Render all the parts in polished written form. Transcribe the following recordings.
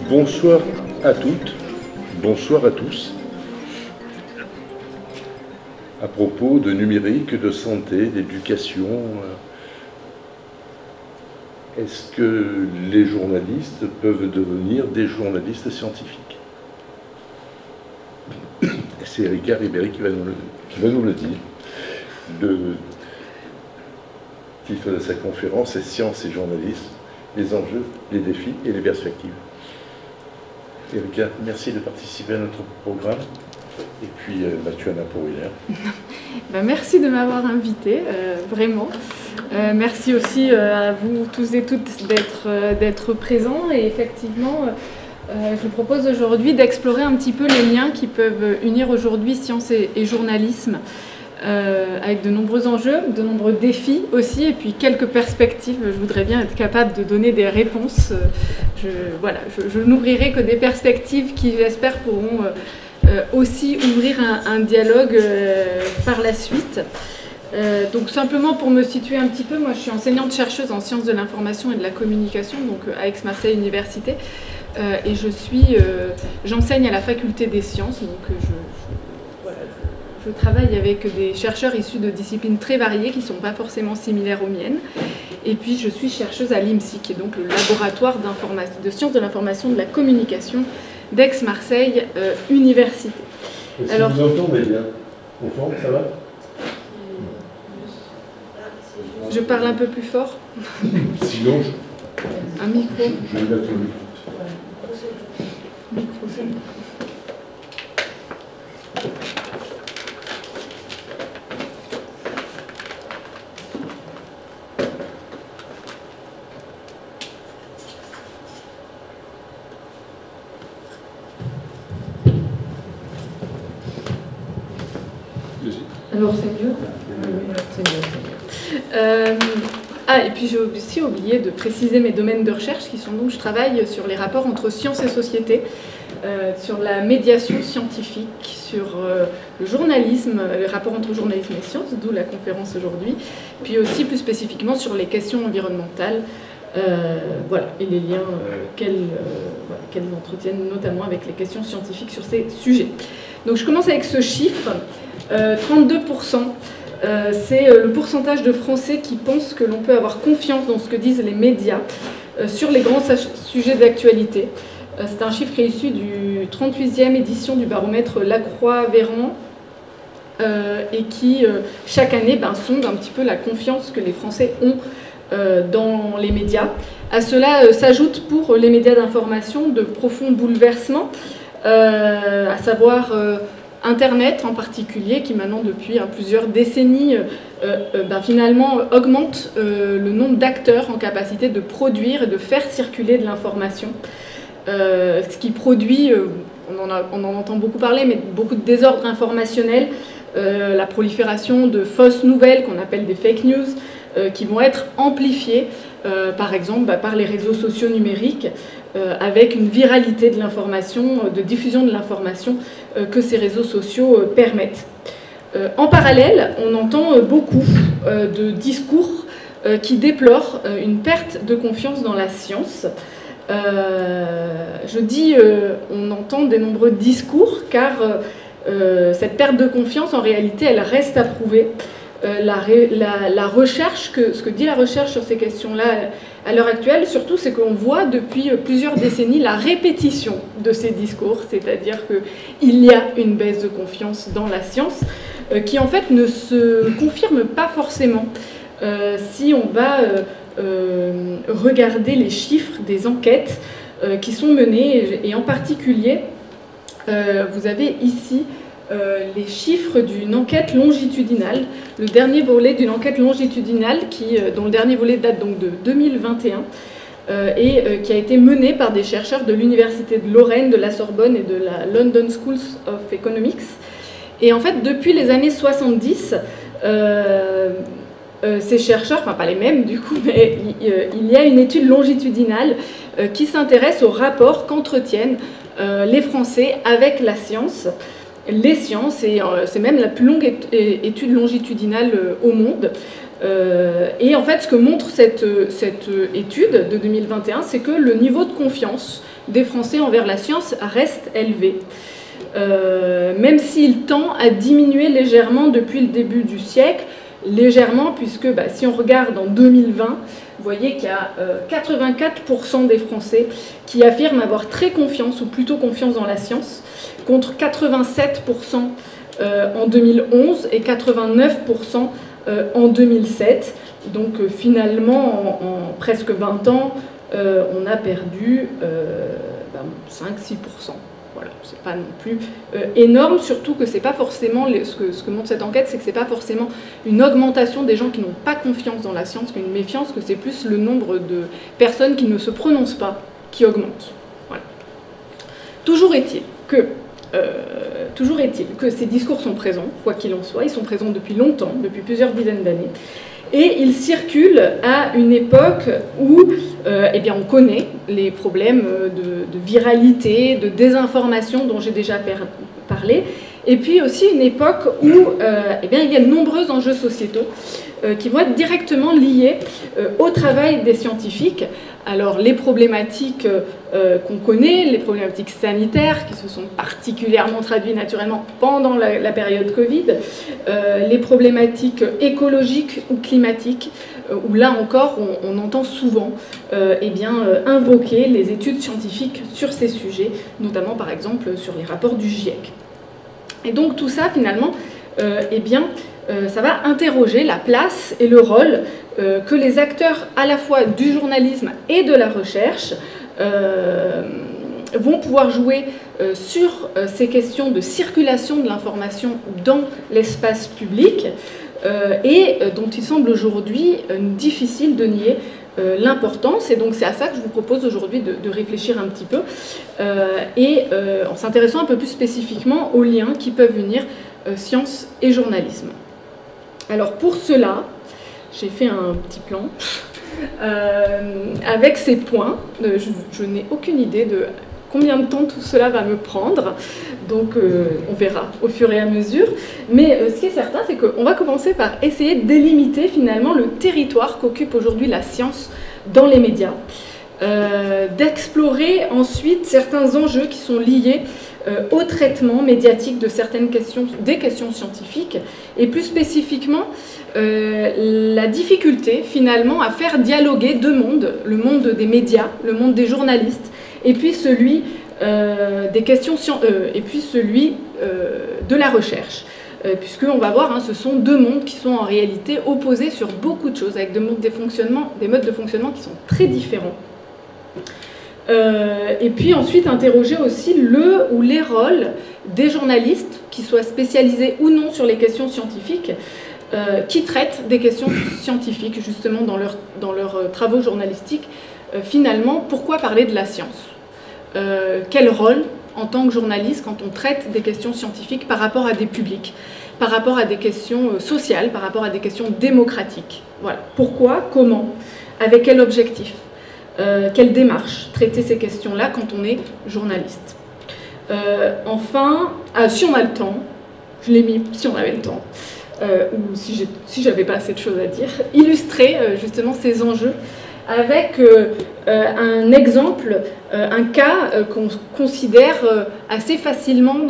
Bonsoir à toutes, bonsoir à tous. À propos de numérique, de santé, d'éducation, est-ce que les journalistes peuvent devenir des journalistes scientifiques? C'est Erika Ribéry qui va nous le dire. Le titre de sa conférence est « Science et journalisme, les enjeux, les défis et les perspectives ». Erika, merci de participer à notre programme. Et puis, tu en as pour une heure. Merci de m'avoir invité, vraiment. Merci aussi à vous tous et toutes d'être présents. Et effectivement, je vous propose aujourd'hui d'explorer un petit peu les liens qui peuvent unir aujourd'hui science et journalisme, avec de nombreux enjeux, de nombreux défis aussi, et puis quelques perspectives. Je voudrais bien être capable de donner des réponses. Je n'ouvrirai que des perspectives qui, j'espère, pourront aussi ouvrir un dialogue par la suite. Donc simplement pour me situer un petit peu, moi je suis enseignante-chercheuse en sciences de l'information et de la communication, donc à Aix-Marseille Université, et j'enseigne à la faculté des sciences, donc je travaille avec des chercheurs issus de disciplines très variées qui ne sont pas forcément similaires aux miennes. Et puis je suis chercheuse à l'IMSI, qui est donc le laboratoire de sciences de l'information et de la communication d'Aix-Marseille Université. Alors, vous entendez bien? Au fond, ça va? Je parle un peu plus fort. Sinon, un micro. Je vais mettre le micro. Micro, c'est bon. Alors c'est mieux. Et puis j'ai aussi oublié de préciser mes domaines de recherche qui sont donc, je travaille sur les rapports entre sciences et société, sur la médiation scientifique, sur le journalisme, les rapports entre journalisme et sciences, d'où la conférence aujourd'hui, puis aussi plus spécifiquement sur les questions environnementales, et les liens qu'elles entretiennent notamment avec les questions scientifiques sur ces sujets. Donc je commence avec ce chiffre, 32%. C'est le pourcentage de Français qui pensent que l'on peut avoir confiance dans ce que disent les médias sur les grands sujets d'actualité. C'est un chiffre qui est issu du 38e édition du baromètre Lacroix-Véran et qui, chaque année, sonde un petit peu la confiance que les Français ont dans les médias. À cela s'ajoutent pour les médias d'information de profonds bouleversements, à savoir Internet en particulier, qui maintenant depuis plusieurs décennies finalement augmente le nombre d'acteurs en capacité de produire et de faire circuler de l'information, ce qui produit, on en entend beaucoup parler, mais beaucoup de désordre informationnel, la prolifération de fausses nouvelles qu'on appelle des fake news, qui vont être amplifiées par exemple par les réseaux sociaux numériques, avec une viralité de l'information, de diffusion de l'information que ces réseaux sociaux permettent. En parallèle, on entend beaucoup de discours qui déplorent une perte de confiance dans la science. Je dis on entend de nombreux discours car cette perte de confiance, en réalité, elle reste à prouver. La recherche, ce que dit la recherche sur ces questions-là à l'heure actuelle, surtout, c'est qu'on voit depuis plusieurs décennies la répétition de ces discours, c'est-à-dire qu'il y a une baisse de confiance dans la science qui, en fait, ne se confirme pas forcément si on va regarder les chiffres des enquêtes qui sont menées, et en particulier, vous avez ici les chiffres d'une enquête longitudinale, le dernier volet d'une enquête longitudinale dont le dernier volet date donc de 2021 et qui a été menée par des chercheurs de l'Université de Lorraine, de la Sorbonne et de la London School of Economics. Et en fait, depuis les années 70, ces chercheurs, enfin pas les mêmes du coup, mais il y a une étude longitudinale qui s'intéresse au rapport qu'entretiennent les Français avec la science. Les sciences, et c'est même la plus longue étude longitudinale au monde, Et en fait, ce que montre cette étude de 2021, c'est que le niveau de confiance des Français envers la science reste élevé. Même s'il tend à diminuer légèrement depuis le début du siècle, légèrement, puisque si on regarde en 2020, vous voyez qu'il y a 84% des Français qui affirment avoir très confiance, ou plutôt confiance dans la science, contre 87% en 2011 et 89% en 2007. Donc finalement, en presque 20 ans, on a perdu 5-6%. Voilà, c'est pas non plus énorme, surtout que c'est pas forcément, ce que montre cette enquête, c'est que c'est pas forcément une augmentation des gens qui n'ont pas confiance dans la science, qu'une méfiance, que c'est plus le nombre de personnes qui ne se prononcent pas qui augmente. Voilà. Toujours est-il que ces discours sont présents, quoi qu'il en soit, ils sont présents depuis longtemps, depuis plusieurs dizaines d'années, et ils circulent à une époque où on connaît les problèmes de viralité, de désinformation dont j'ai déjà parlé, et puis aussi une époque où il y a de nombreux enjeux sociétaux qui vont être directement liés au travail des scientifiques. Alors les problématiques qu'on connaît, les problématiques sanitaires qui se sont particulièrement traduites naturellement pendant la période Covid, les problématiques écologiques ou climatiques, où là encore on entend souvent invoquer les études scientifiques sur ces sujets, notamment par exemple sur les rapports du GIEC. Et donc tout ça finalement, ça va interroger la place et le rôle que les acteurs à la fois du journalisme et de la recherche vont pouvoir jouer sur ces questions de circulation de l'information dans l'espace public et dont il semble aujourd'hui difficile de nier l'importance. Et donc c'est à ça que je vous propose aujourd'hui de réfléchir un petit peu en s'intéressant un peu plus spécifiquement aux liens qui peuvent unir science et journalisme. Alors pour cela, j'ai fait un petit plan avec ces points. Je n'ai aucune idée de combien de temps tout cela va me prendre, donc on verra au fur et à mesure. Mais ce qui est certain, c'est qu'on va commencer par essayer de délimiter finalement le territoire qu'occupe aujourd'hui la science dans les médias, d'explorer ensuite certains enjeux qui sont liés au traitement médiatique de certaines questions, des questions scientifiques, et plus spécifiquement la difficulté finalement à faire dialoguer deux mondes, le monde des médias, le monde des journalistes, et puis celui des questions et puis celui de la recherche. Puisqu'on va voir, ce sont deux mondes qui sont en réalité opposés sur beaucoup de choses, avec des modes de fonctionnement qui sont très différents. Et puis ensuite interroger aussi le ou les rôles des journalistes, qu'ils soient spécialisés ou non sur les questions scientifiques, qui traitent des questions scientifiques justement dans leurs travaux journalistiques. Finalement, pourquoi parler de la science? Quel rôle en tant que journaliste quand on traite des questions scientifiques par rapport à des publics, par rapport à des questions sociales, par rapport à des questions démocratiques? Voilà. Pourquoi? Comment? Avec quel objectif? Quelle démarche traiter ces questions-là quand on est journaliste? Enfin, si on a le temps, je l'ai mis si on avait le temps, ou si j'avais pas assez de choses à dire, illustrer justement ces enjeux avec un exemple, un cas qu'on considère assez facilement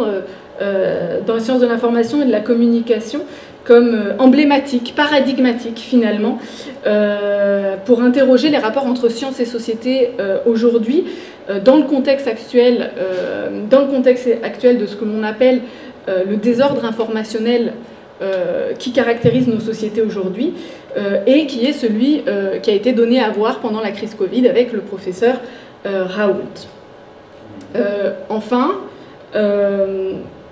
dans les sciences de l'information et de la communication comme emblématique, paradigmatique finalement, pour interroger les rapports entre science et société aujourd'hui, dans le contexte actuel de ce que l'on appelle le désordre informationnel qui caractérise nos sociétés aujourd'hui, et qui est celui qui a été donné à voir pendant la crise Covid avec le professeur Raoult. Enfin,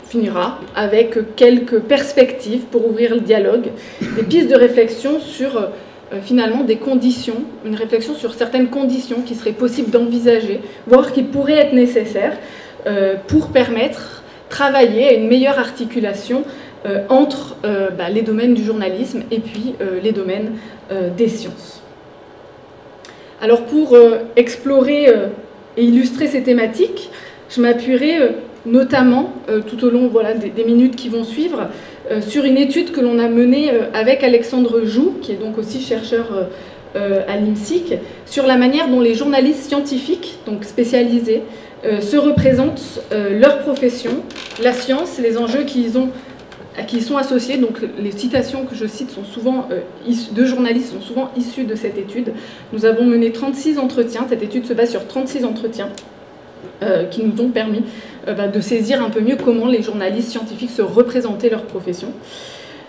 finira avec quelques perspectives pour ouvrir le dialogue, des pistes de réflexion sur finalement des conditions, une réflexion sur certaines conditions qui seraient possibles d'envisager, voire qui pourraient être nécessaires pour permettre travailler à une meilleure articulation entre les domaines du journalisme et puis les domaines des sciences. Alors pour explorer et illustrer ces thématiques, je m'appuierai notamment, tout au long des minutes qui vont suivre, sur une étude que l'on a menée avec Alexandre Joux, qui est donc aussi chercheur à l'IMSIC, sur la manière dont les journalistes scientifiques, donc spécialisés, se représentent leur profession, la science, les enjeux qui y sont associés. Donc les citations que je cite sont souvent de journalistes sont souvent issues de cette étude. Nous avons mené 36 entretiens, cette étude se base sur 36 entretiens qui nous ont permis de saisir un peu mieux comment les journalistes scientifiques se représentaient leur profession.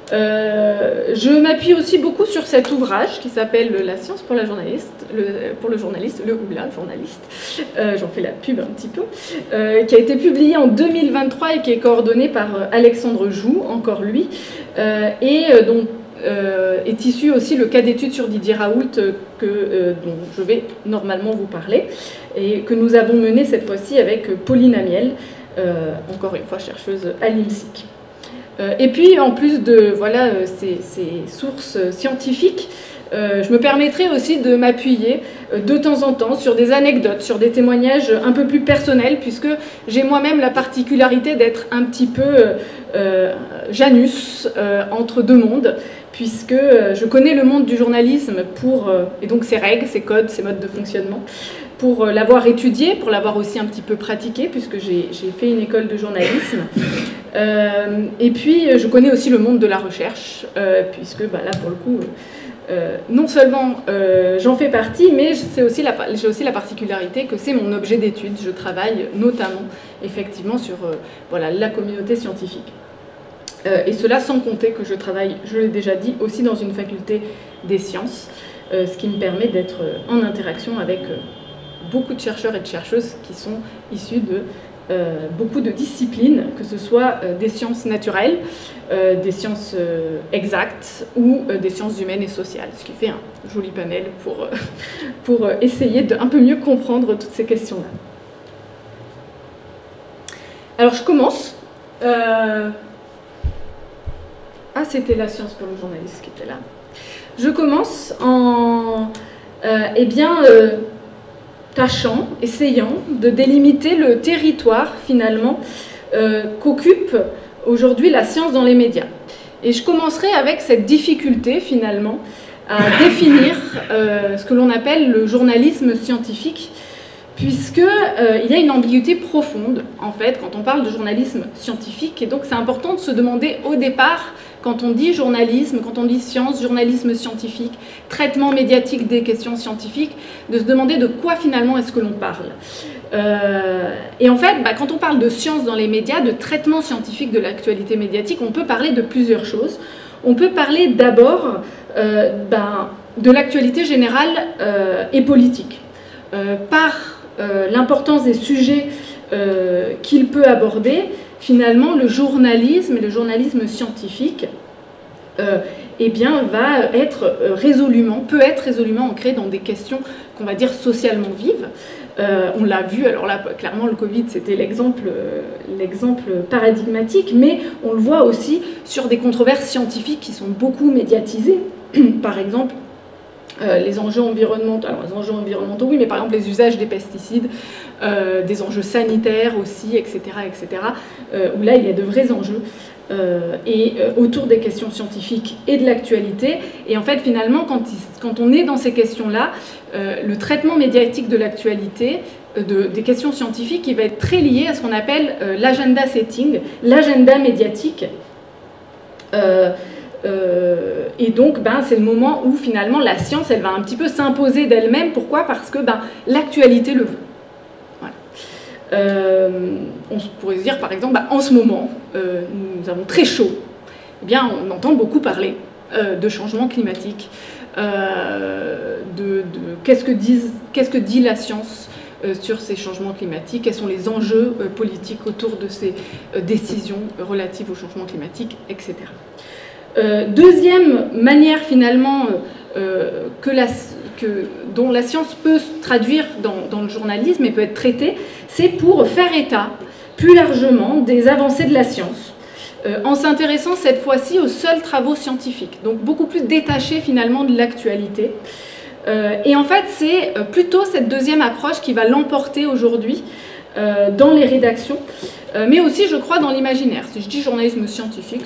Je m'appuie aussi beaucoup sur cet ouvrage qui s'appelle « La science pour le journaliste », j'en fais la pub un petit peu, qui a été publié en 2023 et qui est coordonné par Alexandre Joux, encore lui, et dont est issu aussi le cas d'étude sur Didier Raoult dont je vais normalement vous parler, et que nous avons mené cette fois-ci avec Pauline Amiel, encore une fois chercheuse à l'IMSIC. Et puis, en plus de ces sources scientifiques, je me permettrai aussi de m'appuyer de temps en temps sur des anecdotes, sur des témoignages un peu plus personnels, puisque j'ai moi-même la particularité d'être un petit peu Janus entre deux mondes, puisque je connais le monde du journalisme et donc ses règles, ses codes, ses modes de fonctionnement, pour l'avoir étudié, pour l'avoir aussi un petit peu pratiqué, puisque j'ai fait une école de journalisme. Et puis, je connais aussi le monde de la recherche, puisque là, pour le coup, non seulement j'en fais partie, mais j'ai aussi la particularité que c'est mon objet d'étude. Je travaille notamment, effectivement, sur la communauté scientifique. Et cela sans compter que je travaille, je l'ai déjà dit, aussi dans une faculté des sciences, ce qui me permet d'être en interaction avec beaucoup de chercheurs et de chercheuses qui sont issus de beaucoup de disciplines, que ce soit des sciences naturelles, des sciences exactes ou des sciences humaines et sociales, ce qui fait un joli panel pour essayer d'un peu mieux comprendre toutes ces questions-là. Alors je commence. C'était la science pour le journaliste qui était là. Je commence en essayant de délimiter le territoire finalement qu'occupe aujourd'hui la science dans les médias. Et je commencerai avec cette difficulté finalement à définir ce que l'on appelle le journalisme scientifique, puisqu'il y a une ambiguïté profonde en fait quand on parle de journalisme scientifique, et donc c'est important de se demander au départ, quand on dit journalisme, quand on dit science, journalisme scientifique, traitement médiatique des questions scientifiques, de se demander de quoi finalement est-ce que l'on parle. Et en fait, quand on parle de science dans les médias, de traitement scientifique de l'actualité médiatique, on peut parler de plusieurs choses. On peut parler d'abord de l'actualité générale et politique, par l'importance des sujets qu'il peut aborder. Finalement, le journalisme et le journalisme scientifique va peut être résolument ancré dans des questions qu'on va dire socialement vives. On l'a vu, alors là, clairement, le Covid, c'était l'exemple paradigmatique, mais on le voit aussi sur des controverses scientifiques qui sont beaucoup médiatisées. Par exemple, les enjeux environnementaux, oui, mais par exemple les usages des pesticides, des enjeux sanitaires aussi, etc., où là il y a de vrais enjeux autour des questions scientifiques et de l'actualité. Et en fait, finalement, quand on est dans ces questions-là, le traitement médiatique de l'actualité, des questions scientifiques, il va être très lié à ce qu'on appelle l'agenda setting, l'agenda médiatique. Et donc, c'est le moment où finalement la science, elle va un petit peu s'imposer d'elle-même. Pourquoi ? Parce que l'actualité le veut. Voilà. On pourrait se dire, par exemple, en ce moment, nous avons très chaud. Eh bien, on entend beaucoup parler de changement climatique, qu'est-ce que dit la science sur ces changements climatiques, quels sont les enjeux politiques autour de ces décisions relatives au changement climatique, etc. Deuxième manière finalement dont la science peut se traduire dans le journalisme et peut être traitée, c'est pour faire état plus largement des avancées de la science, en s'intéressant cette fois-ci aux seuls travaux scientifiques, donc beaucoup plus détachés finalement de l'actualité. Et en fait, c'est plutôt cette deuxième approche qui va l'emporter aujourd'hui dans les rédactions, mais aussi, je crois, dans l'imaginaire. Si je dis journalisme scientifique,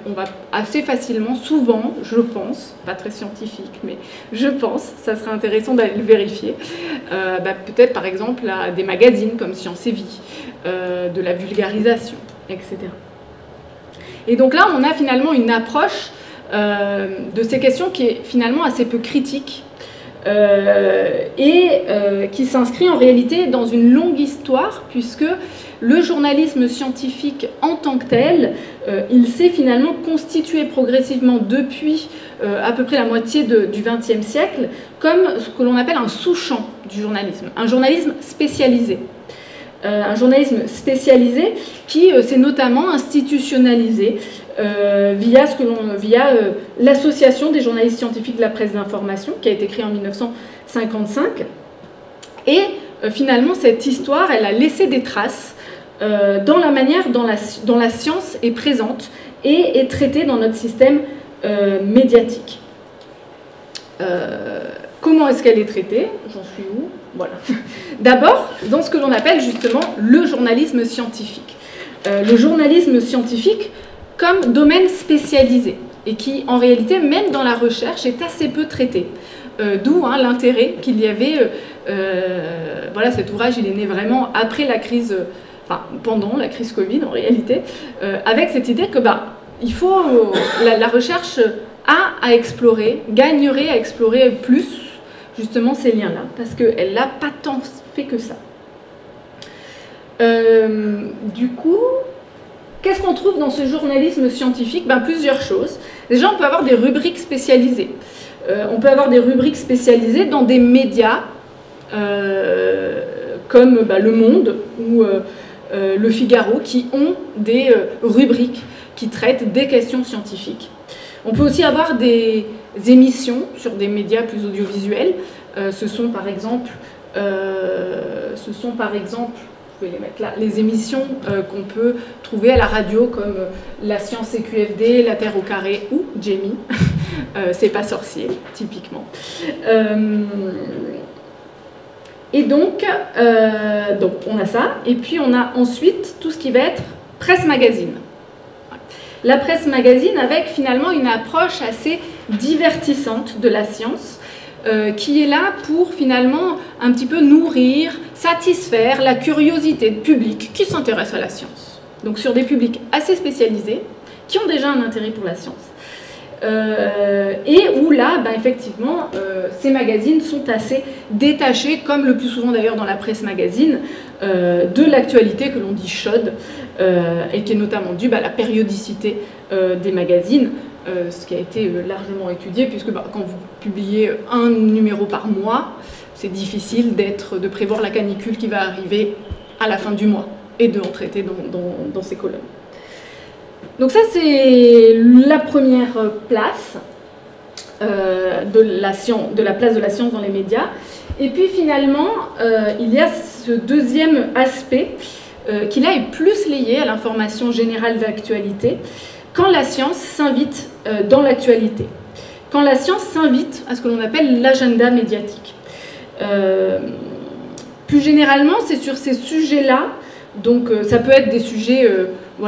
on va assez facilement, souvent, je pense, pas très scientifique, mais je pense, ça serait intéressant d'aller le vérifier, peut-être par exemple à des magazines comme Science et Vie, de la vulgarisation, etc. Et donc là, on a finalement une approche de ces questions qui est finalement assez peu critique et qui s'inscrit en réalité dans une longue histoire, puisque le journalisme scientifique en tant que tel, il s'est finalement constitué progressivement depuis à peu près la moitié du XXe siècle comme ce que l'on appelle un sous-champ du journalisme, un journalisme spécialisé. Un journalisme spécialisé qui s'est notamment institutionnalisé via l'association des journalistes scientifiques de la presse d'information qui a été créée en 1955. Et finalement, cette histoire, elle a laissé des traces dans la manière dont la science est présente et est traitée dans notre système médiatique. Comment est-ce qu'elle est traitée? J'en suis où? Voilà. D'abord, dans ce que l'on appelle justement le journalisme scientifique. Le journalisme scientifique comme domaine spécialisé et qui, en réalité, même dans la recherche, est assez peu traité. D'où l'intérêt qu'il y avait. Voilà, cet ouvrage, il est né vraiment après la crise, enfin pendant la crise Covid en réalité, avec cette idée que il faut la recherche a à explorer, gagnerait à explorer plus justement ces liens-là, parce qu'elle n'a pas tant fait que ça. Du coup, qu'est-ce qu'on trouve dans ce journalisme scientifique? Plusieurs choses. Déjà, on peut avoir des rubriques spécialisées. On peut avoir des rubriques spécialisées dans des médias comme Le Monde ou Le Figaro, qui ont des rubriques qui traitent des questions scientifiques. On peut aussi avoir des émissions sur des médias plus audiovisuels. Ce sont par exemple, je vais les mettre là, les émissions qu'on peut trouver à la radio comme La Science et QFD, La Terre au carré ou Jamie. C'est pas sorcier, typiquement. Et donc, on a ça. Et puis on a ensuite tout ce qui va être presse magazine. La presse magazine avec finalement une approche assez divertissante de la science qui est là pour finalement un petit peu nourrir, satisfaire la curiosité du public qui s'intéresse à la science. Donc sur des publics assez spécialisés qui ont déjà un intérêt pour la science. Et où là, effectivement, ces magazines sont assez détachés, comme le plus souvent d'ailleurs dans la presse magazine, de l'actualité que l'on dit chaude, et qui est notamment due à la périodicité des magazines, ce qui a été largement étudié, puisque quand vous publiez un numéro par mois, c'est difficile de prévoir la canicule qui va arriver à la fin du mois, et de en traiter dans ces colonnes. Donc ça, c'est la première place de la place de la science dans les médias. Et puis finalement, il y a ce deuxième aspect qui là est plus lié à l'information générale d'actualité, quand la science s'invite dans l'actualité. Quand la science s'invite à ce que l'on appelle l'agenda médiatique. Plus généralement, c'est sur ces sujets-là. Donc ça peut être des sujets où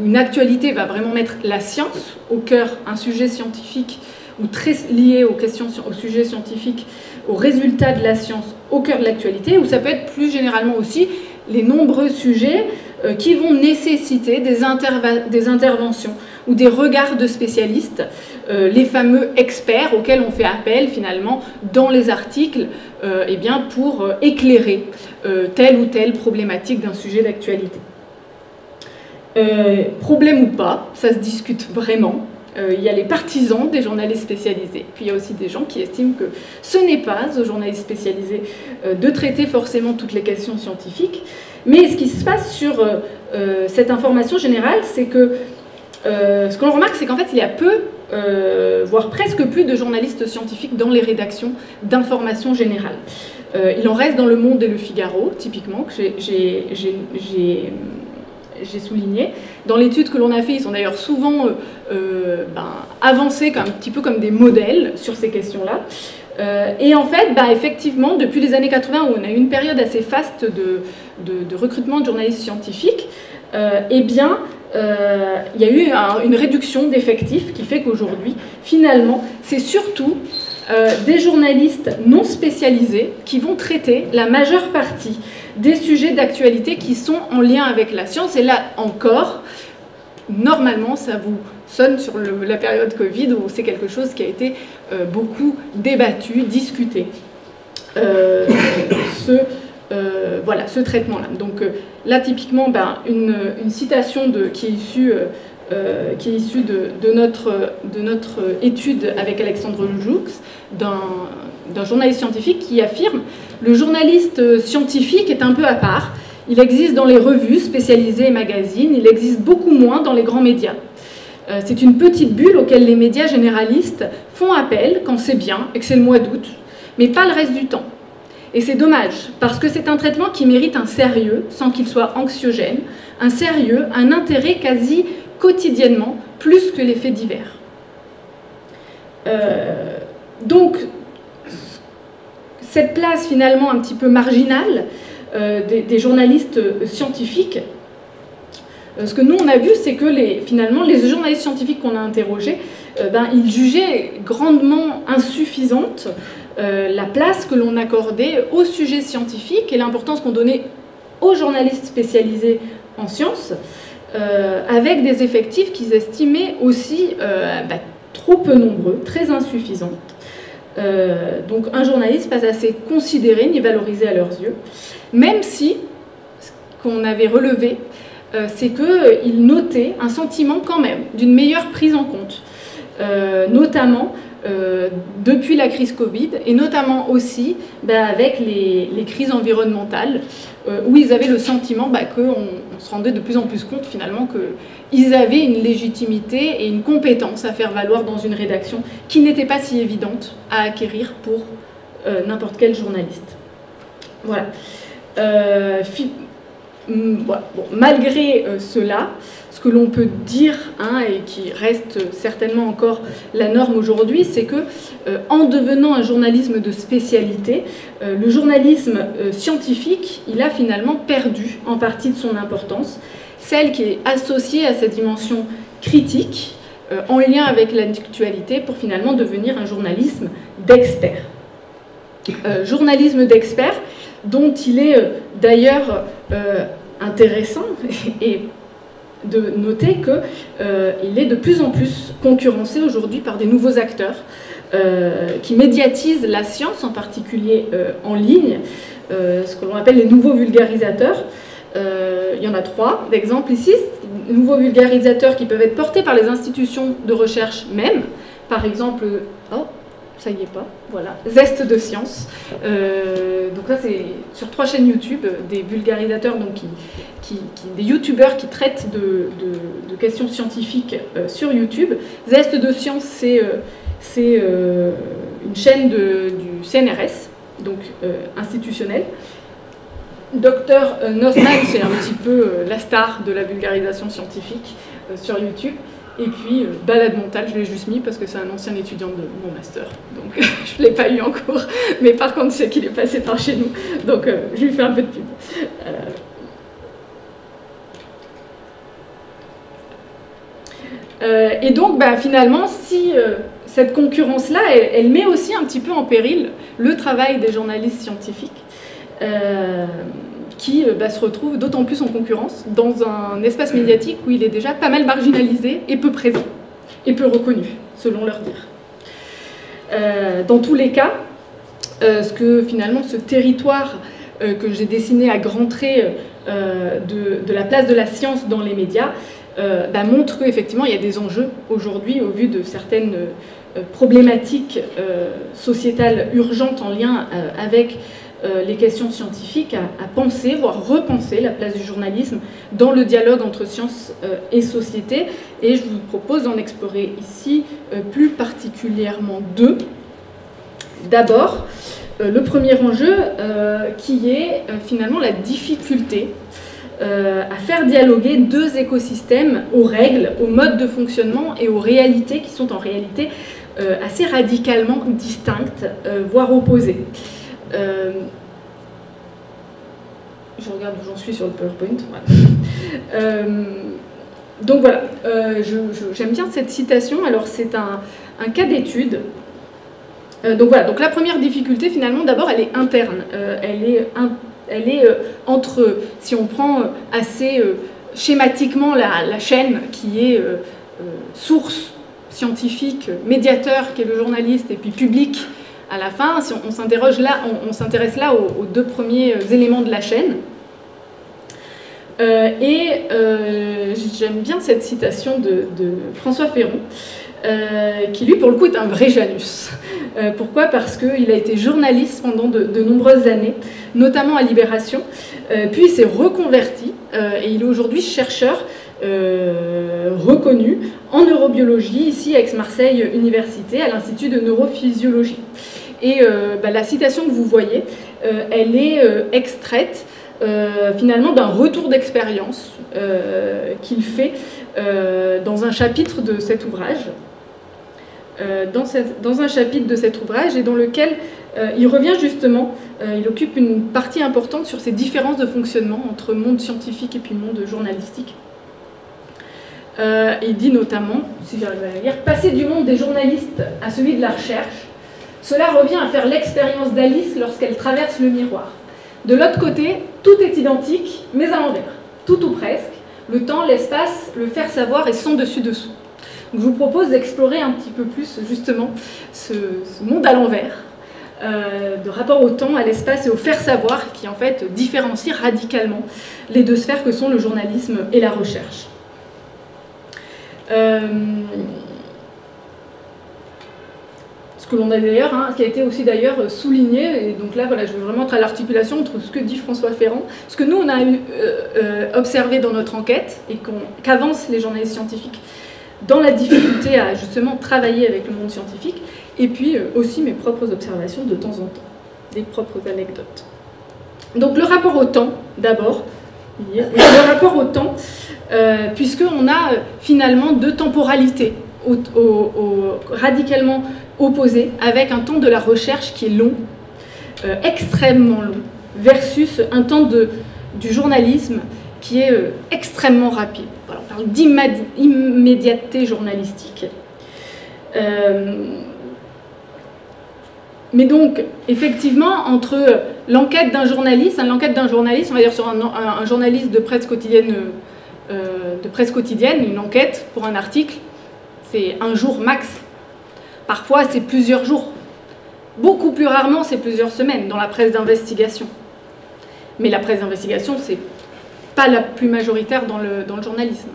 une actualité va vraiment mettre la science au cœur, un sujet scientifique ou très lié au sujet scientifique, aux résultats de la science au cœur de l'actualité, ou ça peut être plus généralement aussi les nombreux sujets qui vont nécessiter des interventions ou des regards de spécialistes, les fameux experts auxquels on fait appel finalement dans les articles pour éclairer telle ou telle problématique d'un sujet d'actualité. Problème ou pas, ça se discute vraiment. Il y a les partisans des journalistes spécialisés, puis il y a aussi des gens qui estiment que ce n'est pas aux journalistes spécialisés de traiter forcément toutes les questions scientifiques. Mais ce qui se passe sur cette information générale, c'est que ce que l'on remarque, c'est qu'en fait, il y a peu, voire presque plus de journalistes scientifiques dans les rédactions d'information générale. Il en reste dans Le Monde et Le Figaro, typiquement, que j'ai souligné. Dans l'étude que l'on a fait, ils sont d'ailleurs souvent avancés un petit peu comme des modèles sur ces questions-là. Et en fait, effectivement, depuis les années 80, où on a eu une période assez faste de recrutement de journalistes scientifiques, il y a eu une réduction d'effectifs qui fait qu'aujourd'hui, finalement, c'est surtout des journalistes non spécialisés qui vont traiter la majeure partie des sujets d'actualité qui sont en lien avec la science. Et là encore, normalement, ça vous sonne sur la période Covid où c'est quelque chose qui a été beaucoup débattu, discuté. Voilà, ce traitement-là. Donc là, typiquement, une citation qui est issue de notre étude avec Alexandre Joux, d'un journaliste scientifique qui affirme « Le journaliste scientifique est un peu à part. Il existe dans les revues spécialisées et magazines, il existe beaucoup moins dans les grands médias. C'est une petite bulle auquel les médias généralistes font appel quand c'est bien et que c'est le mois d'août, mais pas le reste du temps. Et c'est dommage, parce que c'est un traitement qui mérite un sérieux, sans qu'il soit anxiogène, un sérieux, un intérêt quasi quotidiennement, plus que les faits divers. » Donc, cette place finalement un petit peu marginale des journalistes scientifiques, ce que nous on a vu, c'est que finalement les journalistes scientifiques qu'on a interrogés, ils jugeaient grandement insuffisante la place que l'on accordait aux sujets scientifiques et l'importance qu'on donnait aux journalistes spécialisés en sciences, avec des effectifs qu'ils estimaient aussi trop peu nombreux, très insuffisants. Donc un journaliste pas assez considéré ni valorisé à leurs yeux, même si, ce qu'on avait relevé, c'est qu'ils notaient un sentiment quand même d'une meilleure prise en compte, notamment depuis la crise Covid et notamment aussi avec les crises environnementales où ils avaient le sentiment qu'on se rendait de plus en plus compte finalement qu'ils avaient une légitimité et une compétence à faire valoir dans une rédaction qui n'était pas si évidente à acquérir pour n'importe quel journaliste. Voilà. Voilà. Bon, malgré cela, ce que l'on peut dire, et qui reste certainement encore la norme aujourd'hui, c'est que en devenant un journalisme de spécialité, le journalisme scientifique, il a finalement perdu en partie de son importance, celle qui est associée à cette dimension critique, en lien avec l'actualité, pour finalement devenir un journalisme d'experts. Journalisme d'experts, dont il est d'ailleurs intéressant et de noter qu'il est de plus en plus concurrencé aujourd'hui par des nouveaux acteurs qui médiatisent la science, en particulier en ligne, ce que l'on appelle les nouveaux vulgarisateurs. Il y en a 3 d'exemples ici, nouveaux vulgarisateurs qui peuvent être portés par les institutions de recherche même, par exemple... Oh, ça y est pas, voilà, Zeste de Science. Donc là, c'est sur 3 chaînes YouTube, des vulgarisateurs, donc des youtubeurs qui traitent de questions scientifiques sur YouTube. Zeste de Science, c'est une chaîne du CNRS, donc institutionnelle. Dr Nosman, c'est un petit peu la star de la vulgarisation scientifique sur YouTube. Et puis, Balade mentale, je l'ai juste mis parce que c'est un ancien étudiant de mon master. Donc, je ne l'ai pas eu en cours. Mais par contre, je sais qu'il est passé par chez nous. Donc, je lui fais un peu de pub. Et donc, finalement, si cette concurrence-là, elle met aussi un petit peu en péril le travail des journalistes scientifiques. Qui se retrouve d'autant plus en concurrence dans un espace médiatique où il est déjà pas mal marginalisé et peu présent, et peu reconnu, selon leur dire. Dans tous les cas, finalement ce territoire que j'ai dessiné à grands traits de la place de la science dans les médias montre qu'effectivement il y a des enjeux aujourd'hui au vu de certaines problématiques sociétales urgentes en lien avec les questions scientifiques, à penser, voire repenser la place du journalisme dans le dialogue entre science et société. Et je vous propose d'en explorer ici plus particulièrement 2. D'abord, le premier enjeu qui est finalement la difficulté à faire dialoguer 2 écosystèmes aux règles, aux modes de fonctionnement et aux réalités qui sont en réalité assez radicalement distinctes, voire opposées. Je regarde où j'en suis sur le PowerPoint. Voilà. Donc voilà, j'aime bien cette citation. Alors c'est un cas d'étude. Donc voilà, donc la première difficulté finalement, d'abord elle est interne. Elle est entre, si on prend assez schématiquement la chaîne qui est source scientifique, médiateur qui est le journaliste et puis public à la fin, si on s'interroge là, on s'intéresse là aux deux premiers éléments de la chaîne. J'aime bien cette citation de François Féron, qui lui pour le coup est un vrai Janus. Pourquoi? Parce qu'il a été journaliste pendant de nombreuses années, notamment à Libération, puis il s'est reconverti et il est aujourd'hui chercheur reconnu en neurobiologie ici à Aix-Marseille Université à l'Institut de neurophysiologie. Et la citation que vous voyez, elle est extraite finalement d'un retour d'expérience qu'il fait dans un chapitre de cet ouvrage. Dans un chapitre de cet ouvrage et dans lequel il revient justement, il occupe une partie importante sur ces différences de fonctionnement entre monde scientifique et puis monde journalistique. Il dit notamment, si j'arrive à la lire, « Passer du monde des journalistes à celui de la recherche, cela revient à faire l'expérience d'Alice lorsqu'elle traverse le miroir. De l'autre côté, tout est identique, mais à l'envers. Tout ou presque. Le temps, l'espace, le faire savoir est sans dessus-dessous. » Je vous propose d'explorer un petit peu plus justement ce monde à l'envers, de rapport au temps, à l'espace et au faire savoir qui en fait différencie radicalement les deux sphères que sont le journalisme et la recherche. Ce que l'on a d'ailleurs, qui a été aussi d'ailleurs souligné, et donc là voilà, je vais vraiment être à l'articulation entre ce que dit François Féron, ce que nous on a observé dans notre enquête et qu'avancent les journalistes scientifiques dans la difficulté à justement travailler avec le monde scientifique, et puis aussi mes propres observations de temps en temps, des propres anecdotes. Donc le rapport au temps, d'abord, le rapport au temps, puisqu'on a finalement deux temporalités radicalement opposées, avec un temps de la recherche qui est long, extrêmement long, versus un temps du journalisme qui est extrêmement rapide. Voilà, on parle d'immédiateté journalistique. Mais donc, effectivement, entre l'enquête d'un journaliste, on va dire sur un journaliste de presse quotidienne, une enquête pour un article, c'est un jour max. Parfois, c'est plusieurs jours. Beaucoup plus rarement, c'est plusieurs semaines dans la presse d'investigation. Mais la presse d'investigation, c'est pas la plus majoritaire dans le journalisme.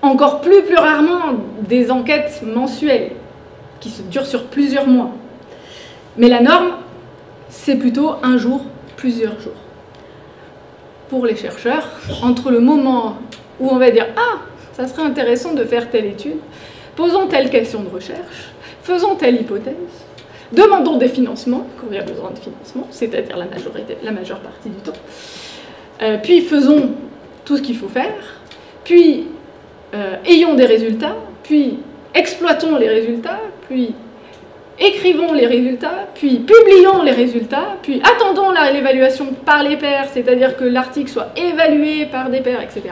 Encore plus rarement, des enquêtes mensuelles qui durent sur plusieurs mois. Mais la norme, c'est plutôt un jour, plusieurs jours. Pour les chercheurs, entre le moment où on va dire « Ah, ça serait intéressant de faire telle étude, posons telle question de recherche, faisons telle hypothèse, demandons des financements, quand il y a besoin de financement, c'est-à-dire la majeure partie du temps, puis faisons tout ce qu'il faut faire, puis ayons des résultats, puis exploitons les résultats, puis écrivons les résultats, puis publions les résultats, puis attendons l'évaluation par les pairs, c'est-à-dire que l'article soit évalué par des pairs, etc.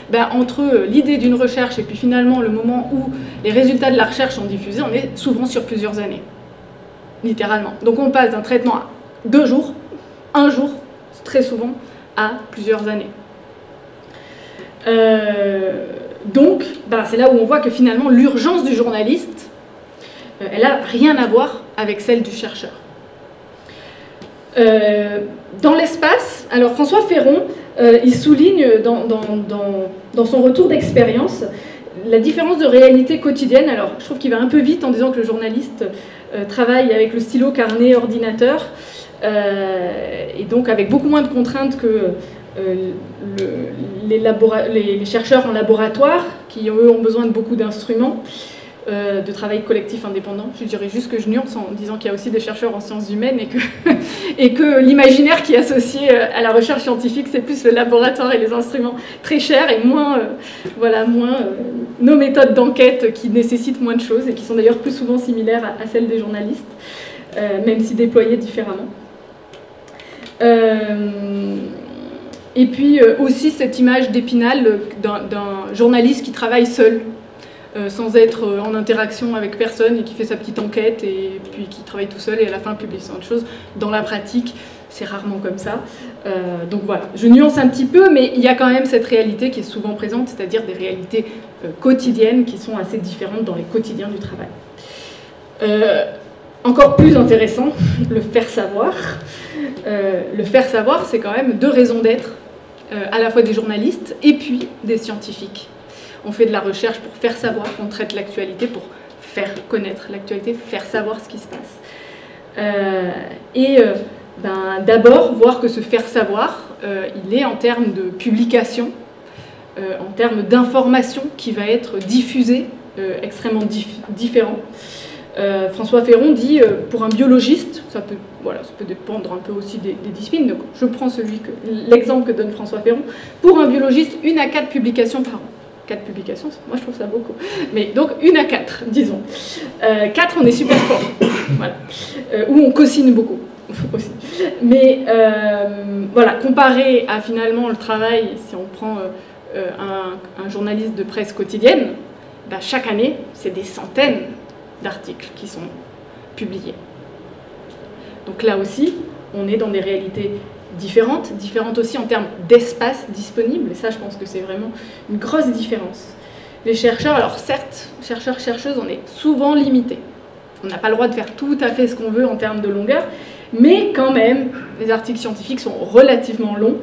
Ben, entre l'idée d'une recherche et puis finalement le moment où les résultats de la recherche sont diffusés, on est souvent sur plusieurs années, littéralement. Donc on passe d'un traitement à 2 jours, 1 jour, très souvent, à plusieurs années. Donc, ben, c'est là où on voit que finalement l'urgence du journaliste, elle n'a rien à voir avec celle du chercheur. Dans l'espace, alors François Féron, il souligne dans son retour d'expérience la différence de réalité quotidienne. Alors je trouve qu'il va un peu vite en disant que le journaliste travaille avec le stylo, carnet, ordinateur, et donc avec beaucoup moins de contraintes que les chercheurs en laboratoire, qui eux ont besoin de beaucoup d'instruments, de travail collectif indépendant. Je dirais juste que je nuance en disant qu'il y a aussi des chercheurs en sciences humaines et que l'imaginaire qui est associé à la recherche scientifique, c'est plus le laboratoire et les instruments très chers et moins nos méthodes d'enquête qui nécessitent moins de choses et qui sont d'ailleurs plus souvent similaires à celles des journalistes, même si déployées différemment. Et puis aussi cette image d'Épinal d'un journaliste qui travaille seul, sans être en interaction avec personne et qui fait sa petite enquête et puis qui travaille tout seul et à la fin publie autre chose. Dans la pratique, c'est rarement comme ça. Donc voilà, je nuance un petit peu, mais il y a quand même cette réalité qui est souvent présente, c'est-à-dire des réalités quotidiennes qui sont assez différentes dans les quotidiens du travail. Encore plus intéressant, le faire savoir. Le faire savoir, c'est quand même deux raisons d'être, à la fois des journalistes et puis des scientifiques. On fait de la recherche pour faire savoir, on traite l'actualité pour faire connaître l'actualité, faire savoir ce qui se passe. D'abord, voir que ce faire savoir, il est en termes de publication, en termes d'information qui va être diffusée, extrêmement différent. François Féron dit, pour un biologiste, ça peut dépendre un peu aussi des disciplines, donc je prends l'exemple que donne François Féron, pour un biologiste, 1 à 4 publications par an. 4 publications, moi je trouve ça beaucoup. Mais donc 1 à 4, disons. 4, on est super fort. Voilà. Où on co-signe beaucoup. Aussi. Mais voilà, comparé à finalement le travail, si on prend un journaliste de presse quotidienne, chaque année, c'est des centaines d'articles qui sont publiés. Donc là aussi, on est dans des réalités différentes aussi en termes d'espace disponible, et ça je pense que c'est vraiment une grosse différence. Les chercheurs, alors certes, chercheurs-chercheuses, on est souvent limités. On n'a pas le droit de faire tout à fait ce qu'on veut en termes de longueur, mais quand même, les articles scientifiques sont relativement longs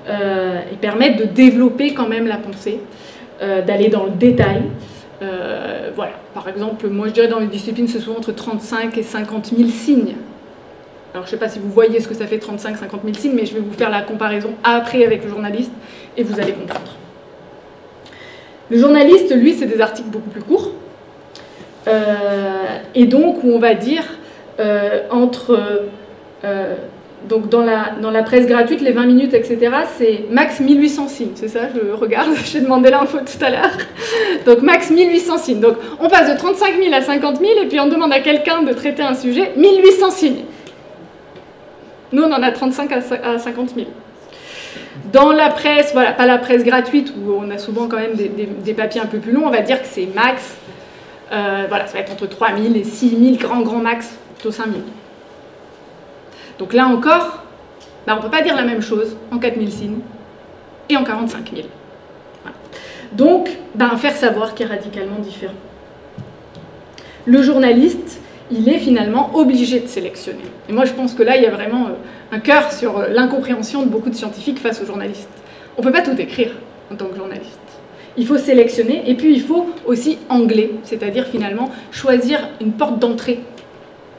et permettent de développer quand même la pensée, d'aller dans le détail. Voilà. Par exemple, moi je dirais dans les disciplines, c'est souvent entre 35 et 50 000 signes. Alors, je ne sais pas si vous voyez ce que ça fait 35-50 000 signes, mais je vais vous faire la comparaison après avec le journaliste et vous allez comprendre. Le journaliste, lui, c'est des articles beaucoup plus courts. Et donc, où on va dire, donc dans la presse gratuite, les 20 minutes, etc., c'est max 1800 signes. C'est ça, je regarde, j'ai demandé l'info tout à l'heure. Donc, max 1800 signes. Donc, on passe de 35 000 à 50 000, et puis on demande à quelqu'un de traiter un sujet, 1800 signes. Nous, on en a 35 à 50 000. Dans la presse, voilà, pas la presse gratuite, où on a souvent quand même des papiers un peu plus longs, on va dire que c'est max, voilà, ça va être entre 3 000 et 6 000, grand max, plutôt 5 000. Donc là encore, on ne peut pas dire la même chose en 4 000 signes et en 45 000. Voilà. Donc, faire savoir qui est radicalement différent. Le journaliste, il est finalement obligé de sélectionner. Et moi, je pense que là, il y a vraiment un cœur sur l'incompréhension de beaucoup de scientifiques face aux journalistes. On ne peut pas tout écrire en tant que journaliste. Il faut sélectionner, et puis il faut aussi angler, c'est-à-dire finalement choisir une porte d'entrée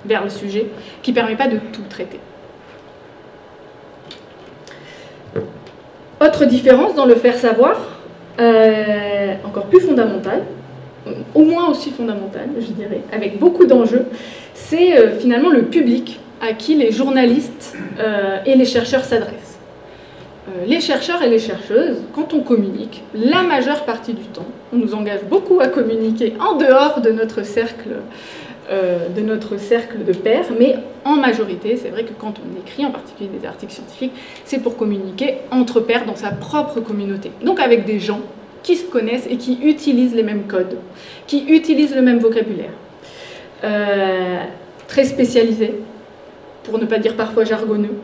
vers le sujet qui ne permet pas de tout traiter. Autre différence dans le faire savoir, encore plus fondamentale, au moins aussi fondamentale, je dirais, avec beaucoup d'enjeux, c'est finalement le public à qui les journalistes et les chercheurs s'adressent. Les chercheurs et les chercheuses, quand on communique, la majeure partie du temps, on nous engage beaucoup à communiquer en dehors de notre cercle de pairs, mais en majorité, c'est vrai que quand on écrit, en particulier des articles scientifiques, c'est pour communiquer entre pairs dans sa propre communauté, donc avec des gens qui se connaissent et qui utilisent les mêmes codes, qui utilisent le même vocabulaire. Très spécialisé, pour ne pas dire parfois jargonneux,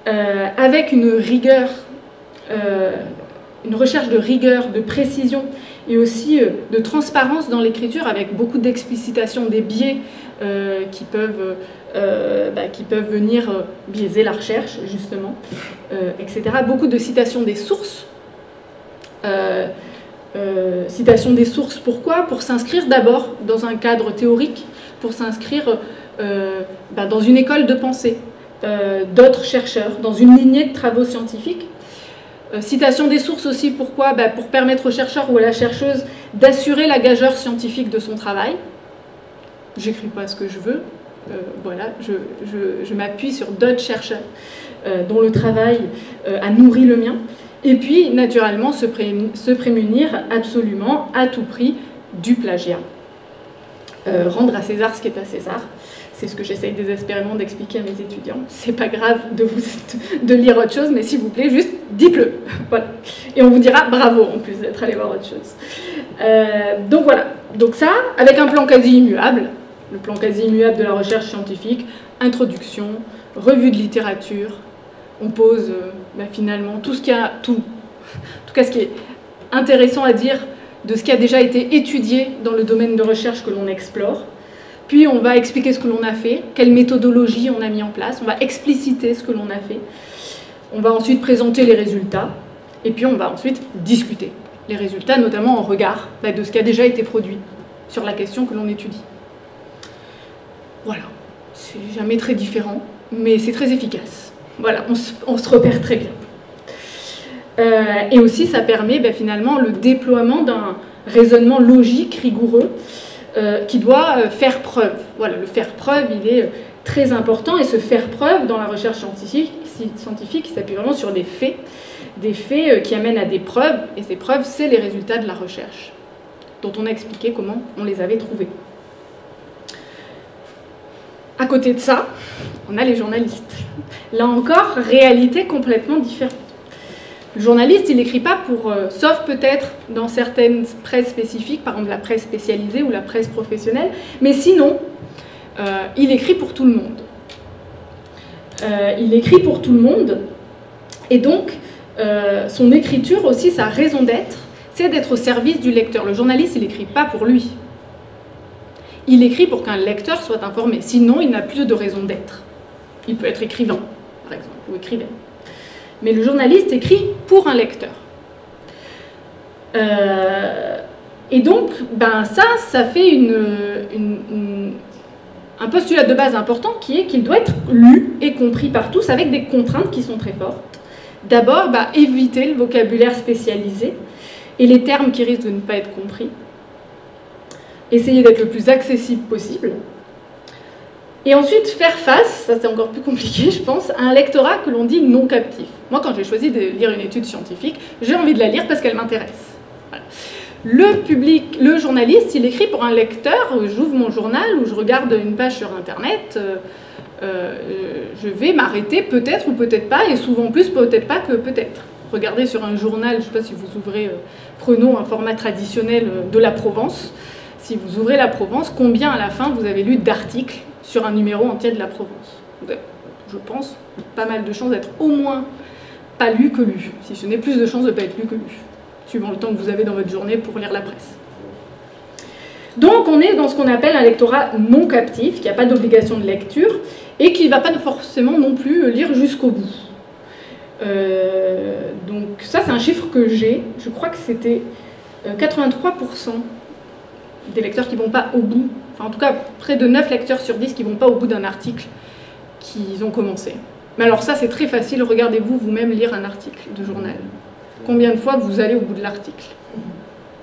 avec une rigueur, une recherche de rigueur, de précision et aussi de transparence dans l'écriture, avec beaucoup d'explicitation des biais qui peuvent venir biaiser la recherche, justement, etc. Beaucoup de citations des sources. Citation des sources, pourquoi? Pour s'inscrire d'abord dans un cadre théorique, pour s'inscrire dans une école de pensée d'autres chercheurs, dans une lignée de travaux scientifiques. Citation des sources aussi, pourquoi? Pour permettre au chercheur ou à la chercheuse d'assurer la gageure scientifique de son travail. J'écris pas ce que je veux, voilà, je m'appuie sur d'autres chercheurs dont le travail a nourri le mien. Et puis, naturellement, se prémunir absolument, à tout prix, du plagiat. Rendre à César ce qui est à César, c'est ce que j'essaye désespérément d'expliquer à mes étudiants. C'est pas grave de lire autre chose, mais s'il vous plaît, juste dites-le. Voilà. Et on vous dira bravo en plus d'être allé voir autre chose. Donc voilà. Donc ça, avec un plan quasi immuable, le plan quasi immuable de la recherche scientifique, introduction, revue de littérature, on pose finalement tout ce qui a, en tout cas ce qui est intéressant à dire de ce qui a déjà été étudié dans le domaine de recherche que l'on explore. Puis on va expliquer ce que l'on a fait, quelle méthodologie on a mis en place, on va expliciter ce que l'on a fait. On va ensuite présenter les résultats, et puis on va ensuite discuter les résultats, notamment en regard de ce qui a déjà été produit sur la question que l'on étudie. Voilà, c'est jamais très différent, mais c'est très efficace. Voilà, on se repère très bien. Et aussi, ça permet finalement le déploiement d'un raisonnement logique, rigoureux, qui doit faire preuve. Voilà, le faire preuve, il est très important, et ce faire preuve dans la recherche scientifique, il s'appuie vraiment sur des faits qui amènent à des preuves, et ces preuves, c'est les résultats de la recherche, dont on a expliqué comment on les avait trouvés. À côté de ça, on a les journalistes. Là encore, réalité complètement différente. Le journaliste, il n'écrit pas pour, sauf peut-être dans certaines presses spécifiques, par exemple la presse spécialisée ou la presse professionnelle, mais sinon, il écrit pour tout le monde. Il écrit pour tout le monde, et donc, son écriture aussi, sa raison d'être, c'est d'être au service du lecteur. Le journaliste, il n'écrit pas pour lui. Il écrit pour qu'un lecteur soit informé, sinon il n'a plus de raison d'être. Il peut être écrivain, par exemple, ou écrivaine. Mais le journaliste écrit pour un lecteur. Et donc, ça fait un postulat de base important qui est qu'il doit être lu et compris par tous avec des contraintes qui sont très fortes. D'abord, éviter le vocabulaire spécialisé et les termes qui risquent de ne pas être compris. Essayer d'être le plus accessible possible. Et ensuite, faire face, ça c'est encore plus compliqué, je pense, à un lectorat que l'on dit non captif. Moi, quand j'ai choisi de lire une étude scientifique, j'ai envie de la lire parce qu'elle m'intéresse. Voilà. Le journaliste, il écrit pour un lecteur, j'ouvre mon journal ou je regarde une page sur Internet, je vais m'arrêter peut-être ou peut-être pas, et souvent plus peut-être pas que peut-être. Regardez sur un journal, je ne sais pas si vous ouvrez, prenons un format traditionnel de la Provence. Si vous ouvrez la Provence, combien à la fin vous avez lu d'articles sur un numéro entier de la Provence? Vous avez, je pense, pas mal de chances d'être au moins pas lu que lu, si ce n'est plus de chances de ne pas être lu que lu, suivant le temps que vous avez dans votre journée pour lire la presse. Donc on est dans ce qu'on appelle un lectorat non captif, qui n'a pas d'obligation de lecture, et qui ne va pas forcément non plus lire jusqu'au bout. Donc ça c'est un chiffre que j'ai, je crois que c'était 83% des lecteurs qui ne vont pas au bout, enfin en tout cas près de 9 lecteurs sur 10 qui ne vont pas au bout d'un article qu'ils ont commencé. Mais alors ça c'est très facile, regardez-vous vous-même lire un article de journal. Combien de fois vous allez au bout de l'article?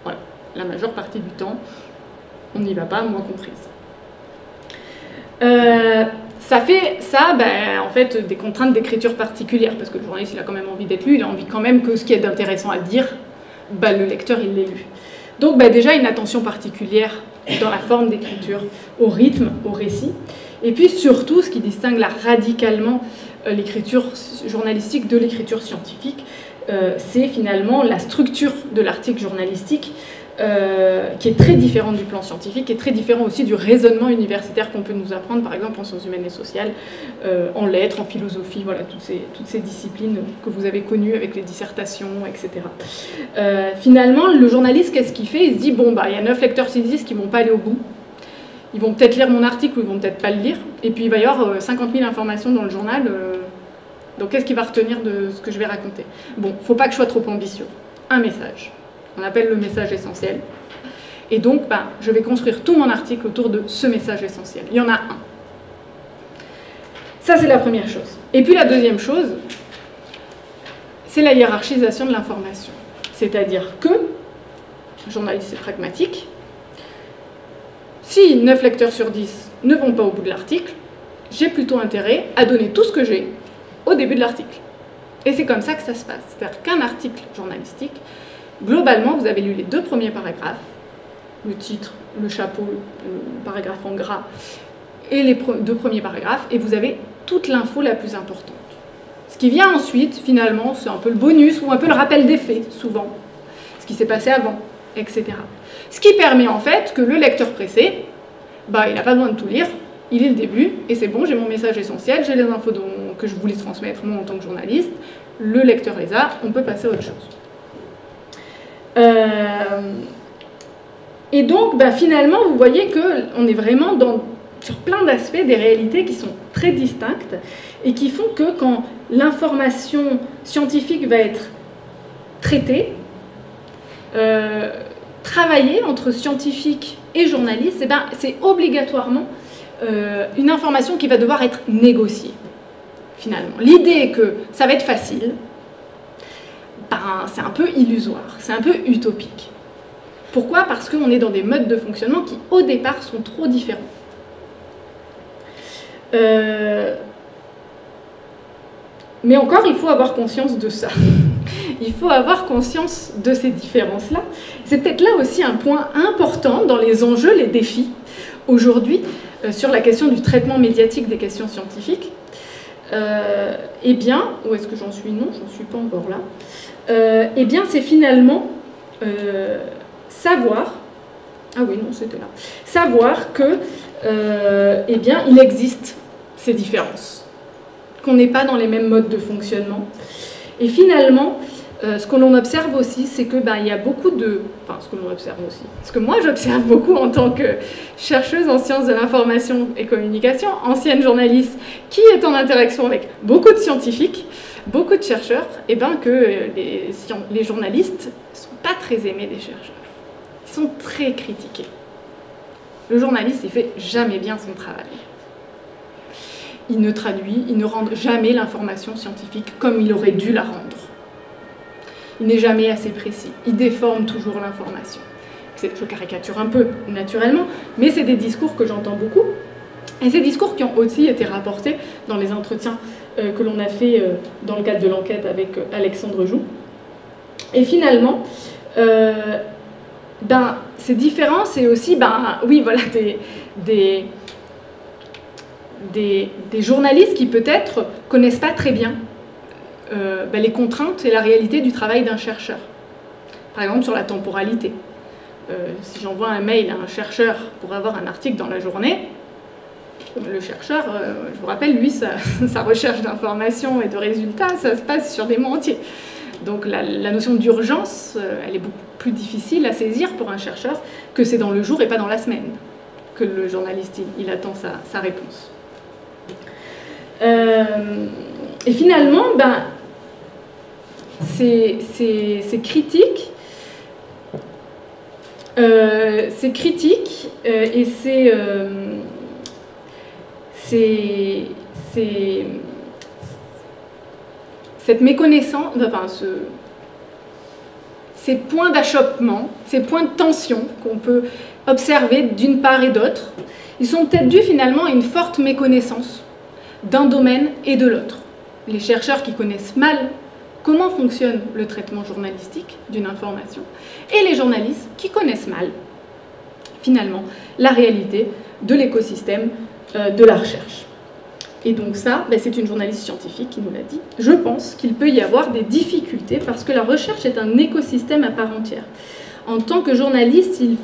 Voilà, la majeure partie du temps, on n'y va pas, moi comprise. Ça fait ça, en fait, des contraintes d'écriture particulières, parce que le journaliste il a quand même envie d'être lu, il a envie quand même que ce qui est d'intéressant à dire, le lecteur il l'ait lu. Donc déjà une attention particulière dans la forme d'écriture, au rythme, au récit. Et puis surtout, ce qui distingue là radicalement l'écriture journalistique de l'écriture scientifique, c'est finalement la structure de l'article journalistique qui est très différente du plan scientifique, qui est très différent aussi du raisonnement universitaire qu'on peut nous apprendre, par exemple en sciences humaines et sociales, en lettres, en philosophie, voilà, toutes ces disciplines que vous avez connues avec les dissertations, etc. Finalement, le journaliste, qu'est-ce qu'il fait? Il se dit, bon, il y a 9 lecteurs qui disent qu'ils ne vont pas aller au bout. Ils vont peut-être lire mon article ou ils vont peut-être pas le lire. Et puis il va y avoir 50 000 informations dans le journal. Donc qu'est-ce qu'il va retenir de ce que je vais raconter? Bon, il ne faut pas que je sois trop ambitieux. Un message. On appelle le message essentiel. Et donc, je vais construire tout mon article autour de ce message essentiel. Il y en a un. Ça, c'est la première chose. Et puis la deuxième chose, c'est la hiérarchisation de l'information. C'est-à-dire que, le journaliste est pragmatique, si 9 lecteurs sur 10 ne vont pas au bout de l'article, j'ai plutôt intérêt à donner tout ce que j'ai au début de l'article. Et c'est comme ça que ça se passe. C'est-à-dire qu'un article journalistique, globalement, vous avez lu les 2 premiers paragraphes, le titre, le chapeau, le paragraphe en gras, et les 2 premiers paragraphes, et vous avez toute l'info la plus importante. Ce qui vient ensuite, finalement, c'est un peu le bonus ou un peu le rappel des faits, souvent, ce qui s'est passé avant, etc. Ce qui permet en fait que le lecteur pressé, il n'a pas besoin de tout lire, il lit le début, et c'est bon, j'ai mon message essentiel, j'ai les infos que je voulais transmettre, moi, en tant que journaliste, le lecteur les a, on peut passer à autre chose. Et donc, finalement, vous voyez qu'on est vraiment sur plein d'aspects des réalités qui sont très distinctes et qui font que quand l'information scientifique va être traitée, travaillée entre scientifiques et journalistes, c'est obligatoirement une information qui va devoir être négociée, finalement. L'idée est que ça va être facile, c'est un peu illusoire, c'est un peu utopique. Pourquoi? Parce qu'on est dans des modes de fonctionnement qui, au départ, sont trop différents. Mais encore, il faut avoir conscience de ça. Il faut avoir conscience de ces différences-là. C'est peut-être là aussi un point important dans les enjeux, les défis, aujourd'hui, sur la question du traitement médiatique des questions scientifiques. Eh bien, où est-ce que j'en suis? Non, j'en suis pas encore là. Eh bien, c'est finalement savoir... Ah oui, non, c'était là. Savoir que, eh bien, il existe ces différences, qu'on n'est pas dans les mêmes modes de fonctionnement. Et finalement, ce que l'on observe aussi, c'est que il y a beaucoup de... Enfin, ce que l'on observe aussi. Ce que moi, j'observe beaucoup en tant que chercheuse en sciences de l'information et communication, ancienne journaliste, qui est en interaction avec beaucoup de scientifiques, beaucoup de chercheurs, et que les journalistes ne sont pas très aimés des chercheurs. Ils sont très critiqués. Le journaliste, il fait jamais bien son travail. Il ne rend jamais l'information scientifique comme il aurait dû la rendre. Il n'est jamais assez précis. Il déforme toujours l'information. Je caricature un peu, naturellement, mais c'est des discours que j'entends beaucoup. Et ces discours qui ont aussi été rapportés dans les entretiens que l'on a fait dans le cadre de l'enquête avec Alexandre Joux. Et finalement, ces différences, c'est aussi, oui, voilà, des journalistes qui peut-être connaissent pas très bien les contraintes et la réalité du travail d'un chercheur. Par exemple sur la temporalité. Si j'envoie un mail à un chercheur pour avoir un article dans la journée, le chercheur, je vous rappelle, lui, sa recherche d'informations et de résultats, ça se passe sur des mois entiers. Donc la notion d'urgence, elle est beaucoup plus difficile à saisir pour un chercheur que c'est dans le jour et pas dans la semaine que le journaliste il attend sa réponse. Et finalement, ces critiques et cette méconnaissance, ces points d'achoppement, ces points de tension qu'on peut observer d'une part et d'autre, ils sont peut-être dus finalement à une forte méconnaissance d'un domaine et de l'autre. Les chercheurs qui connaissent mal comment fonctionne le traitement journalistique d'une information, et les journalistes qui connaissent mal, finalement, la réalité de l'écosystème de la recherche. Et donc ça, c'est une journaliste scientifique qui nous l'a dit. Je pense qu'il peut y avoir des difficultés parce que la recherche est un écosystème à part entière. En tant que journaliste, il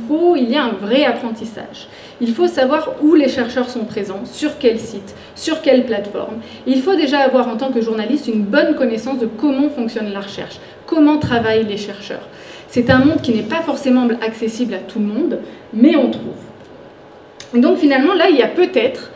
y a un vrai apprentissage. Il faut savoir où les chercheurs sont présents, sur quel site, sur quelle plateforme. Il faut déjà avoir en tant que journaliste une bonne connaissance de comment fonctionne la recherche, comment travaillent les chercheurs. C'est un monde qui n'est pas forcément accessible à tout le monde, mais on trouve. Et donc finalement, là, il y a peut-être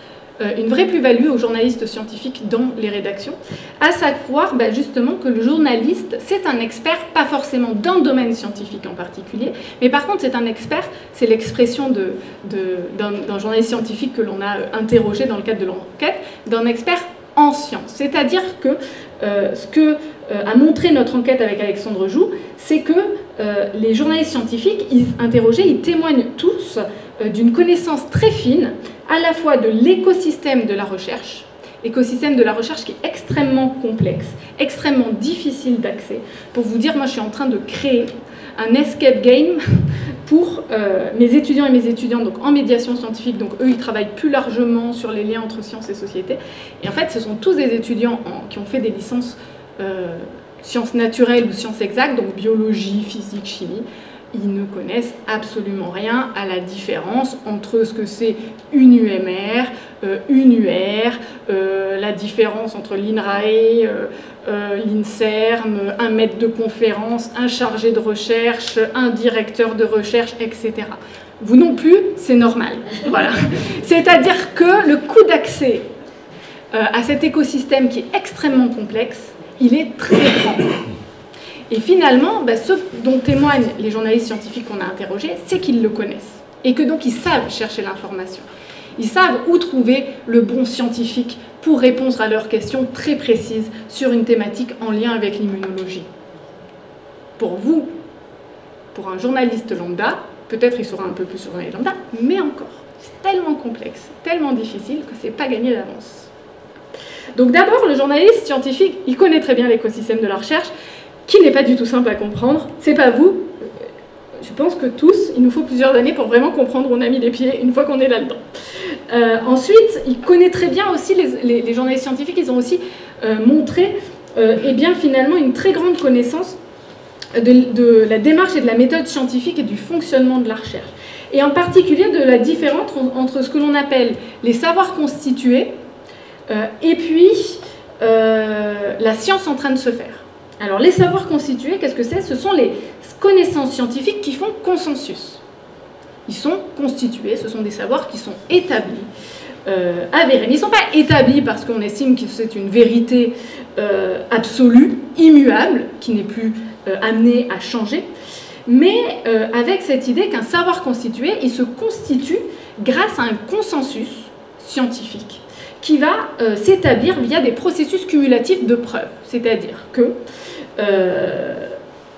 une vraie plus-value aux journalistes scientifiques dans les rédactions, à savoir justement que le journaliste, c'est un expert, pas forcément d'un domaine scientifique en particulier, mais par contre c'est un expert, c'est l'expression d'un journaliste scientifique que l'on a interrogé dans le cadre de l'enquête, d'un expert en sciences. C'est-à-dire que ce que a montré notre enquête avec Alexandre Joux, c'est que les journalistes scientifiques, ils témoignent tous d'une connaissance très fine, à la fois de l'écosystème de la recherche qui est extrêmement complexe, extrêmement difficile d'accès. Pour vous dire, moi je suis en train de créer un escape game pour mes étudiants et mes étudiantes donc en médiation scientifique, donc eux ils travaillent plus largement sur les liens entre sciences et société, et en fait ce sont tous des étudiants qui ont fait des licences sciences naturelles ou sciences exactes, donc biologie, physique, chimie. Ils ne connaissent absolument rien à la différence entre ce que c'est une UMR, une UR, la différence entre l'INRAE, l'INSERM, un maître de conférence, un chargé de recherche, un directeur de recherche, etc. Vous non plus, c'est normal. Voilà. C'est-à-dire que le coût d'accès à cet écosystème qui est extrêmement complexe, il est très grand. Et finalement, ce dont témoignent les journalistes scientifiques qu'on a interrogés, c'est qu'ils le connaissent. Et que donc ils savent chercher l'information. Ils savent où trouver le bon scientifique pour répondre à leurs questions très précises sur une thématique en lien avec l'immunologie. Pour vous, pour un journaliste lambda, peut-être il saura un peu plus sur les lambda, mais encore, c'est tellement complexe, tellement difficile que c'est pas gagné d'avance. Donc d'abord, le journaliste scientifique, il connaît très bien l'écosystème de la recherche, qui n'est pas du tout simple à comprendre. C'est pas vous. Je pense que tous, il nous faut plusieurs années pour vraiment comprendre où on a mis les pieds une fois qu'on est là-dedans. Ensuite, il connaît très bien aussi, les journalistes scientifiques, ils ont aussi montré eh bien, finalement une très grande connaissance de la démarche et de la méthode scientifique et du fonctionnement de la recherche. Et en particulier de la différence entre ce que l'on appelle les savoirs constitués et puis la science en train de se faire. Alors, les savoirs constitués, qu'est-ce que c'est? Ce sont les connaissances scientifiques qui font consensus. Ils sont constitués, ce sont des savoirs qui sont établis, avérés. Mais ils ne sont pas établis parce qu'on estime que c'est une vérité absolue, immuable, qui n'est plus amenée à changer, mais avec cette idée qu'un savoir constitué, il se constitue grâce à un consensus scientifique qui va s'établir via des processus cumulatifs de preuves. C'est-à-dire que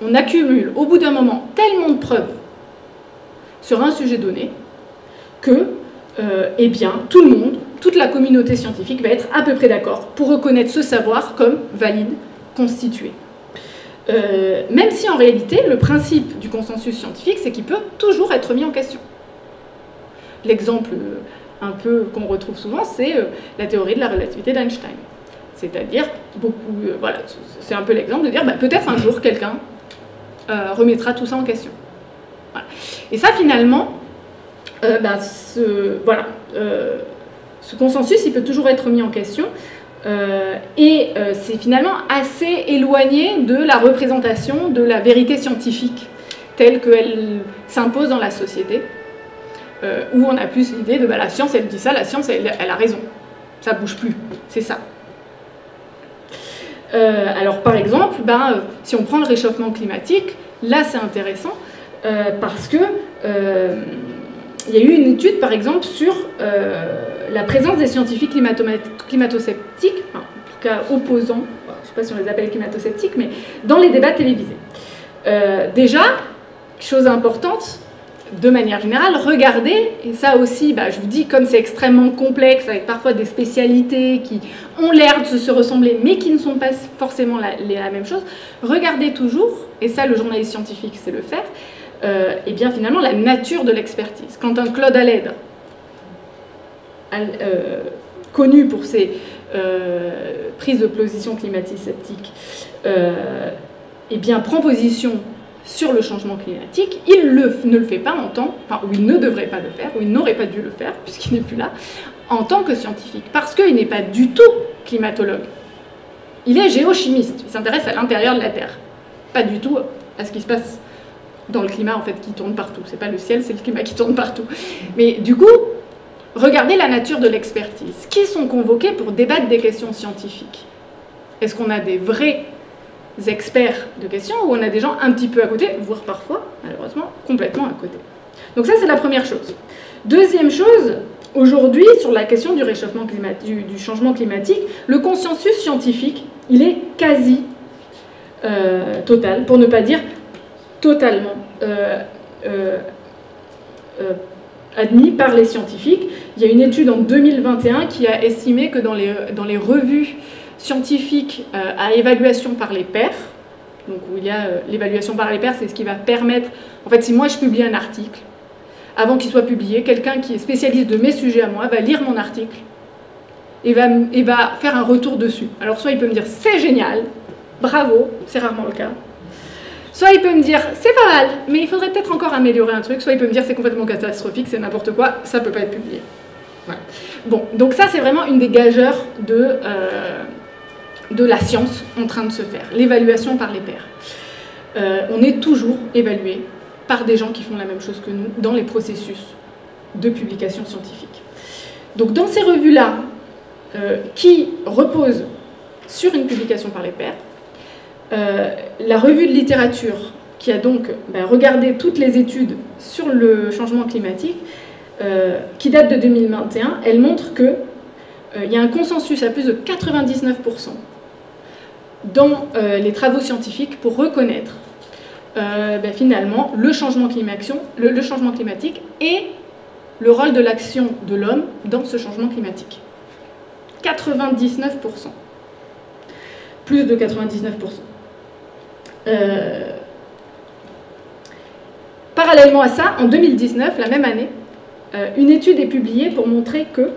on accumule au bout d'un moment tellement de preuves sur un sujet donné que eh bien, tout le monde, toute la communauté scientifique va être à peu près d'accord pour reconnaître ce savoir comme valide, constitué. Même si en réalité, le principe du consensus scientifique, c'est qu'il peut toujours être mis en question. L'exemple un peu qu'on retrouve souvent, c'est la théorie de la relativité d'Einstein. C'est-à-dire, voilà, c'est un peu l'exemple de dire, peut-être un jour, quelqu'un remettra tout ça en question. Voilà. Et ça, finalement, ce consensus, il peut toujours être mis en question, c'est finalement assez éloigné de la représentation de la vérité scientifique telle qu'elle s'impose dans la société, où on a plus l'idée de la science, elle dit ça, la science, elle a raison. Ça bouge plus, c'est ça. Alors par exemple, si on prend le réchauffement climatique, là c'est intéressant parce que il y a eu une étude par exemple sur la présence des scientifiques climato-sceptiques, en tout cas opposants, je ne sais pas si on les appelle climato-sceptiques, mais dans les débats télévisés. Déjà, chose importante, de manière générale, regardez, et ça aussi, je vous dis, comme c'est extrêmement complexe, avec parfois des spécialités qui ont l'air de se ressembler, mais qui ne sont pas forcément la même chose, regardez toujours, et ça le journaliste scientifique sait le faire, et bien finalement la nature de l'expertise. Quand un Claude Allègre, connu pour ses prises de position climato-sceptiques, eh bien prend position sur le changement climatique, il ne le fait pas ou il ne devrait pas le faire, ou il n'aurait pas dû le faire, puisqu'il n'est plus là, en tant que scientifique, parce qu'il n'est pas du tout climatologue. Il est géochimiste, il s'intéresse à l'intérieur de la Terre, pas du tout à ce qui se passe dans le climat, en fait, qui tourne partout. C'est pas le ciel, c'est le climat qui tourne partout. Mais du coup, regardez la nature de l'expertise. Qui sont convoqués pour débattre des questions scientifiques? Est-ce qu'on a des vrais experts de questions ou on a des gens un petit peu à côté, voire parfois, malheureusement, complètement à côté. Donc ça, c'est la première chose. Deuxième chose, aujourd'hui, sur la question du réchauffement climatique, du changement climatique, le consensus scientifique, il est quasi total, pour ne pas dire totalement admis par les scientifiques. Il y a une étude en 2021 qui a estimé que dans les revues scientifiques à évaluation par les pairs, donc où il y a l'évaluation par les pairs, c'est ce qui va permettre, en fait, si moi je publie un article, avant qu'il soit publié, quelqu'un qui est spécialiste de mes sujets à moi va lire mon article et va faire un retour dessus. Alors soit il peut me dire c'est génial, bravo, c'est rarement le cas. Soit il peut me dire c'est pas mal, mais il faudrait peut-être encore améliorer un truc. Soit il peut me dire c'est complètement catastrophique, c'est n'importe quoi, ça peut pas être publié. Ouais. Bon, donc ça c'est vraiment une des gageures de la science en train de se faire, l'évaluation par les pairs. On est toujours évalué par des gens qui font la même chose que nous dans les processus de publication scientifique. Donc dans ces revues-là, qui reposent sur une publication par les pairs, la revue de littérature, qui a donc regardé toutes les études sur le changement climatique, qui date de 2021, elle montre qu'il y a un consensus à plus de 99% dans les travaux scientifiques pour reconnaître finalement le changement climatique et le rôle de l'action de l'homme dans ce changement climatique. 99%. Plus de 99%. Parallèlement à ça, en 2019, la même année, une étude est publiée pour montrer qu'il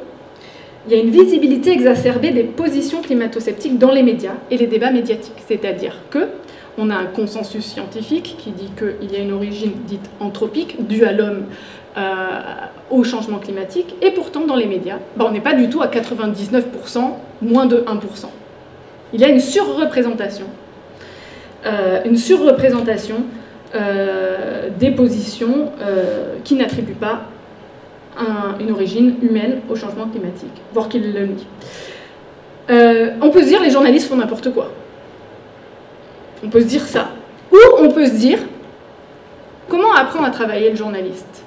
y a une visibilité exacerbée des positions climato-sceptiques dans les médias et les débats médiatiques. C'est-à-dire qu'on a un consensus scientifique qui dit qu'il y a une origine dite anthropique, due à l'homme au changement climatique, et pourtant dans les médias, on n'est pas du tout à 99%, moins de 1%. Il y a une surreprésentation des positions qui n'attribuent pas une origine humaine au changement climatique, voire qui le nie. On peut se dire les journalistes font n'importe quoi. On peut se dire ça. Ou on peut se dire comment apprend à travailler le journaliste.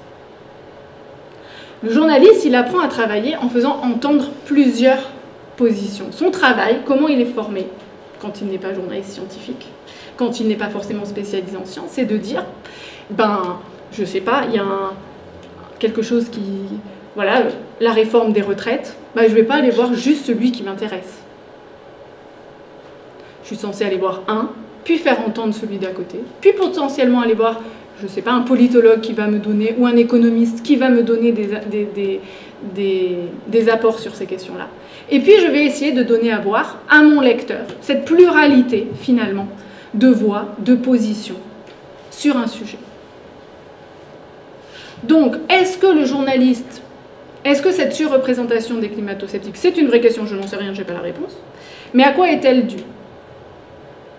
Le journaliste, il apprend à travailler en faisant entendre plusieurs positions. Son travail, comment il est formé quand il n'est pas journaliste scientifique, quand il n'est pas forcément spécialisé en sciences, c'est de dire, je sais pas, il y a quelque chose qui... Voilà, la réforme des retraites, je ne vais pas aller voir juste celui qui m'intéresse. Je suis censée aller voir un, puis faire entendre celui d'à côté, puis potentiellement aller voir, je ne sais pas, un politologue qui va me donner, ou un économiste qui va me donner des apports sur ces questions-là. Et puis je vais essayer de donner à voir à mon lecteur cette pluralité, finalement, de voix, de positions sur un sujet. Donc, est-ce que le journaliste, est-ce que cette surreprésentation des climato-sceptiques, c'est une vraie question, je n'en sais rien, je n'ai pas la réponse, mais à quoi est-elle due?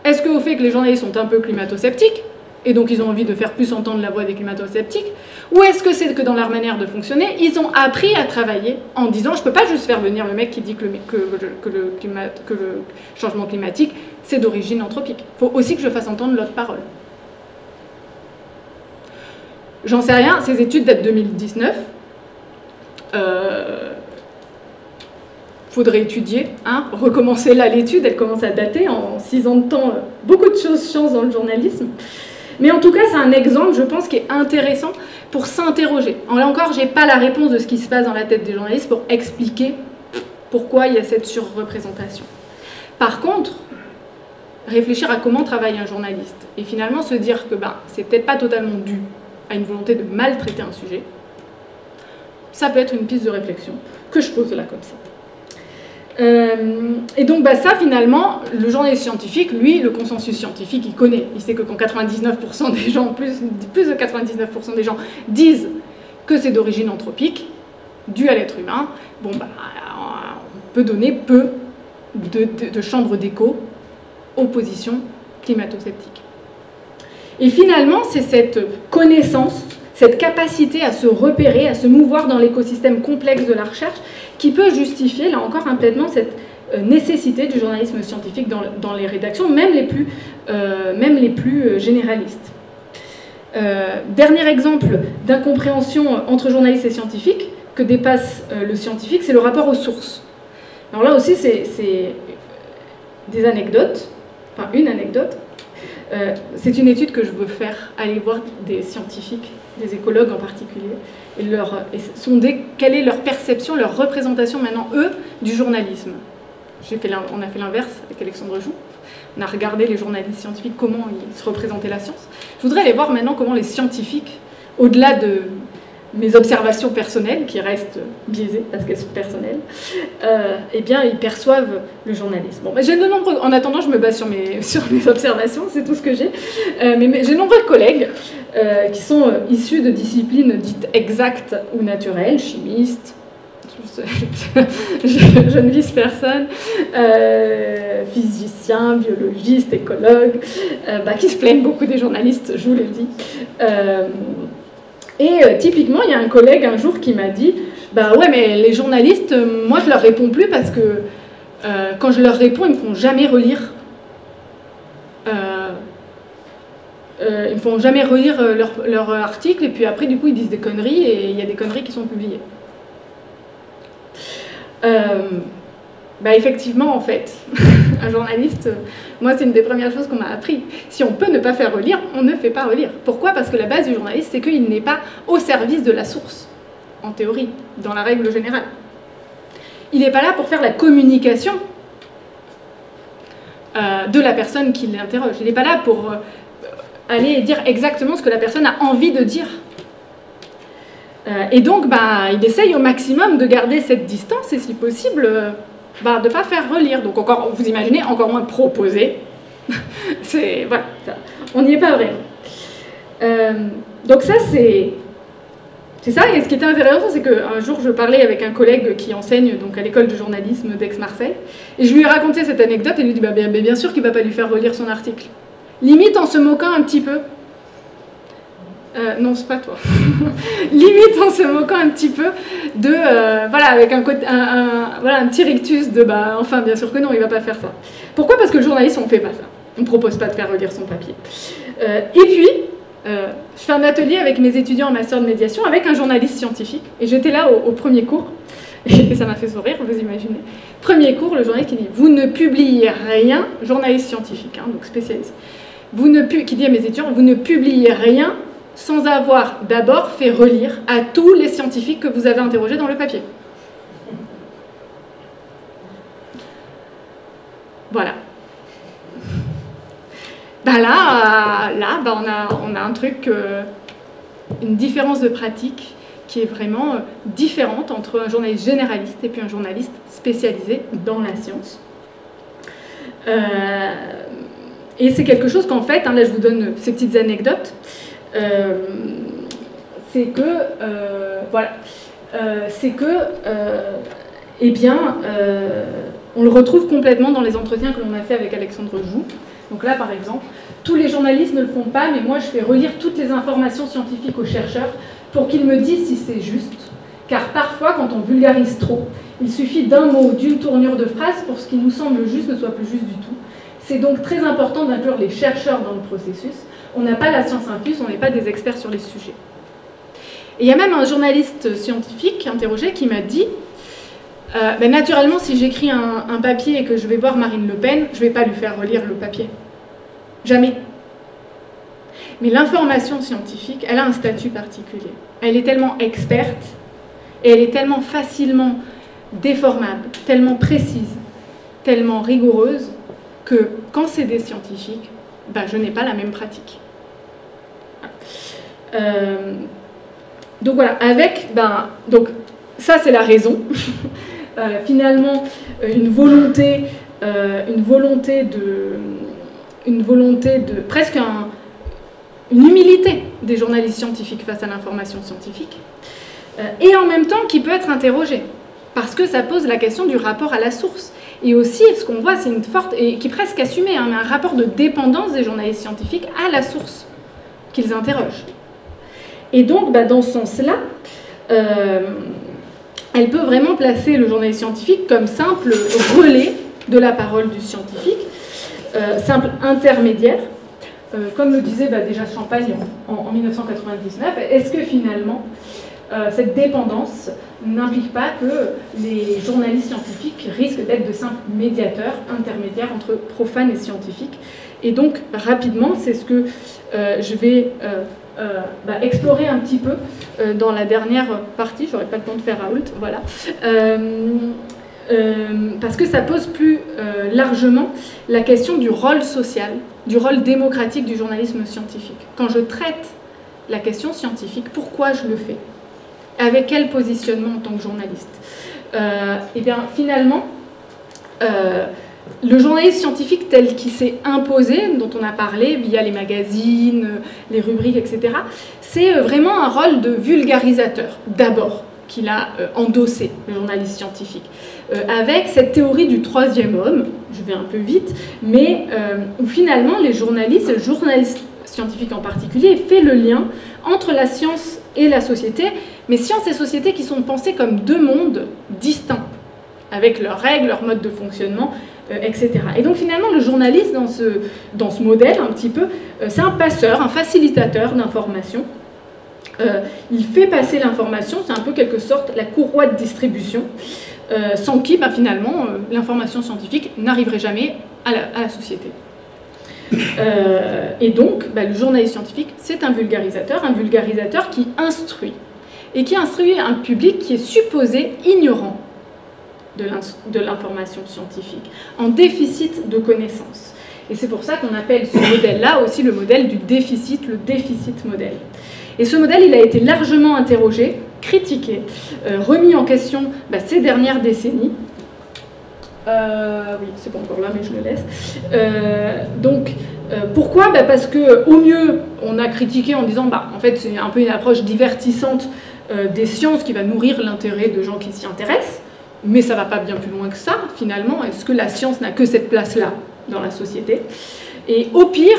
Est-ce qu'au fait que les journalistes sont un peu climato-sceptiques, et donc ils ont envie de faire plus entendre la voix des climato-sceptiques, ou est-ce que c'est que dans leur manière de fonctionner, ils ont appris à travailler en disant je ne peux pas juste faire venir le mec qui dit que le changement climatique c'est d'origine anthropique. Il faut aussi que je fasse entendre l'autre parole. J'en sais rien, ces études datent de 2019. Faudrait étudier, recommencer là l'étude, elle commence à dater en 6 ans de temps, beaucoup de choses changent dans le journalisme. Mais en tout cas, c'est un exemple, je pense, qui est intéressant pour s'interroger. Là encore, je n'ai pas la réponse de ce qui se passe dans la tête des journalistes pour expliquer pourquoi il y a cette surreprésentation. Par contre, réfléchir à comment travaille un journaliste et finalement se dire que c'est peut-être pas totalement dû à une volonté de maltraiter un sujet, ça peut être une piste de réflexion que je pose là comme ça. Et donc ça finalement, le journaliste scientifique, lui, le consensus scientifique, il connaît. Il sait que quand 99% des gens, plus de 99% des gens disent que c'est d'origine anthropique, due à l'être humain, on peut donner peu de chambre d'écho aux positions climato-sceptiques. Et finalement, c'est cette connaissance, cette capacité à se repérer, à se mouvoir dans l'écosystème complexe de la recherche, qui peut justifier, là encore, complètement cette nécessité du journalisme scientifique dans les rédactions, même les plus généralistes. Dernier exemple d'incompréhension entre journalistes et scientifiques que dépasse le scientifique, c'est le rapport aux sources. Alors là aussi, c'est des anecdotes, enfin une anecdote. C'est une étude que je veux faire, aller voir des scientifiques, des écologues en particulier, et sonder quelle est leur perception, leur représentation maintenant, eux, du journalisme. On a fait l'inverse avec Alexandre Joux. On a regardé les journalistes scientifiques, comment ils se représentaient la science. Je voudrais aller voir maintenant comment les scientifiques, au-delà de mes observations personnelles, qui restent biaisées parce qu'elles sont personnelles, eh bien, ils perçoivent le journalisme. Bon, j'ai de nombreux... En attendant, je me base sur mes observations, c'est tout ce que j'ai. Mais j'ai de nombreux collègues qui sont issus de disciplines dites exactes ou naturelles, chimistes, je ne vise personne, physiciens, biologistes, écologues, qui se plaignent beaucoup des journalistes, je vous l'ai dit. Typiquement, il y a un collègue un jour qui m'a dit « Bah ouais, mais les journalistes, moi je leur réponds plus parce que quand je leur réponds, ils me font jamais relire. Ils me font jamais relire leur article et puis après, du coup, ils disent des conneries et il y a des conneries qui sont publiées. » Effectivement, en fait, un journaliste, moi, c'est une des premières choses qu'on m'a appris. Si on peut ne pas faire relire, on ne fait pas relire. Pourquoi? Parce que la base du journaliste, c'est qu'il n'est pas au service de la source, en théorie, dans la règle générale. Il n'est pas là pour faire la communication de la personne qui l'interroge. Il n'est pas là pour aller dire exactement ce que la personne a envie de dire. Et donc, il essaye au maximum de garder cette distance et, si possible, de ne pas faire relire. Donc, encore, vous imaginez, encore moins proposer. Voilà, on n'y est pas vraiment. Donc ça, c'est ça. Et ce qui était intéressant, c'est qu'un jour, je parlais avec un collègue qui enseigne donc, à l'école de journalisme d'Aix-Marseille. Et je lui ai raconté cette anecdote et lui ai dit, bien sûr qu'il ne va pas lui faire relire son article. Limite en se moquant un petit peu. Non, c'est pas toi. Limite en se moquant un petit peu de... avec un petit rictus de... enfin, bien sûr que non, il va pas faire ça. Pourquoi? Parce que le journaliste, on fait pas ça. On ne propose pas de faire relire son papier. Et puis, je fais un atelier avec mes étudiants en master de médiation avec un journaliste scientifique. Et j'étais là au premier cours. Et ça m'a fait sourire, vous imaginez. Premier cours, le journaliste qui dit « Vous ne publiez rien », journaliste scientifique, donc spécialiste, qui dit à mes étudiants « Vous ne publiez rien » sans avoir d'abord fait relire à tous les scientifiques que vous avez interrogés dans le papier. Voilà. On a un truc, une différence de pratique qui est vraiment différente entre un journaliste généraliste et puis un journaliste spécialisé dans la science. Et c'est quelque chose qu'en fait, là je vous donne ces petites anecdotes, on le retrouve complètement dans les entretiens que l'on a fait avec Alexandre Joux. Donc là, par exemple, tous les journalistes ne le font pas, mais moi je fais relire toutes les informations scientifiques aux chercheurs pour qu'ils me disent si c'est juste. Car parfois, quand on vulgarise trop, il suffit d'un mot, d'une tournure de phrase pour ce qui nous semble juste ne soit plus juste du tout. C'est donc très important d'inclure les chercheurs dans le processus. On n'a pas la science infuse, on n'est pas des experts sur les sujets. Et il y a même un journaliste scientifique interrogé qui m'a dit naturellement, si j'écris un papier et que je vais voir Marine Le Pen, je ne vais pas lui faire relire le papier. Jamais. Mais l'information scientifique, elle a un statut particulier. Elle est tellement experte et elle est tellement facilement déformable, tellement précise, tellement rigoureuse que quand c'est des scientifiques, je n'ai pas la même pratique. Donc voilà, donc ça c'est la raison. Finalement, une volonté de presque une humilité des journalistes scientifiques face à l'information scientifique, et en même temps qui peut être interrogée, parce que ça pose la question du rapport à la source. Et aussi, ce qu'on voit, c'est une forte, et qui est presque assumée, mais un rapport de dépendance des journalistes scientifiques à la source qu'ils interrogent. Et donc, dans ce sens-là, elle peut vraiment placer le journaliste scientifique comme simple relais de la parole du scientifique, simple intermédiaire, comme le disait déjà Champagne en 1999. Est-ce que finalement, cette dépendance n'implique pas que les journalistes scientifiques risquent d'être de simples médiateurs, intermédiaires entre profanes et scientifiques? Et donc, rapidement, c'est ce que je vais explorer un petit peu dans la dernière partie. Je n'aurai pas le temps de faire Raoult, voilà. parce que ça pose plus largement la question du rôle social, du rôle démocratique du journalisme scientifique. Quand je traite la question scientifique, pourquoi je le fais? Avec quel positionnement en tant que journaliste? Et bien finalement, le journalisme scientifique tel qu'il s'est imposé, dont on a parlé via les magazines, les rubriques, etc., c'est vraiment un rôle de vulgarisateur, d'abord, qu'il a endossé, le journaliste scientifique, avec cette théorie du troisième homme, je vais un peu vite, mais où finalement les journalistes, le journaliste scientifique en particulier, fait le lien entre la science et la société, mais science et société qui sont pensées comme deux mondes distincts, avec leurs règles, leurs modes de fonctionnement, etc. Et donc finalement, le journaliste, dans ce modèle, un petit peu, c'est un passeur, un facilitateur d'information. Il fait passer l'information, c'est un peu quelque sorte la courroie de distribution, sans qui, finalement, l'information scientifique n'arriverait jamais à la société. Et donc, le journaliste scientifique, c'est un vulgarisateur qui instruit, et qui instruit un public qui est supposé ignorant de l'information scientifique, en déficit de connaissances. Et c'est pour ça qu'on appelle ce modèle-là aussi le modèle du déficit, le déficit modèle. Et ce modèle, il a été largement interrogé, critiqué, remis en question ces dernières décennies. Oui, c'est pas encore là, mais je le laisse. Pourquoi? Parce qu'au mieux, on a critiqué en disant, en fait, c'est un peu une approche divertissante des sciences qui va nourrir l'intérêt de gens qui s'y intéressent, mais ça ne va pas bien plus loin que ça, finalement. Est-ce que la science n'a que cette place-là dans la société? Et au pire,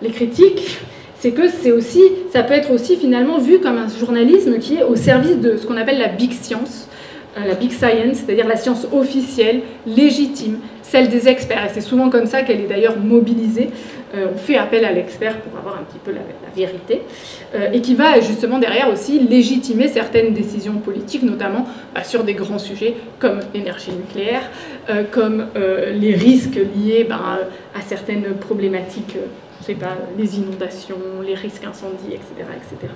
les critiques, c'est que ça peut être aussi finalement vu comme un journalisme qui est au service de ce qu'on appelle la big science, la big science, c'est-à-dire la science officielle, légitime, celle des experts. Et c'est souvent comme ça qu'elle est d'ailleurs mobilisée. On fait appel à l'expert pour avoir un petit peu la vérité, et qui va justement derrière aussi légitimer certaines décisions politiques, notamment sur des grands sujets comme l'énergie nucléaire, comme les risques liés à certaines problématiques, je ne sais pas, les inondations, les risques incendies, etc., etc.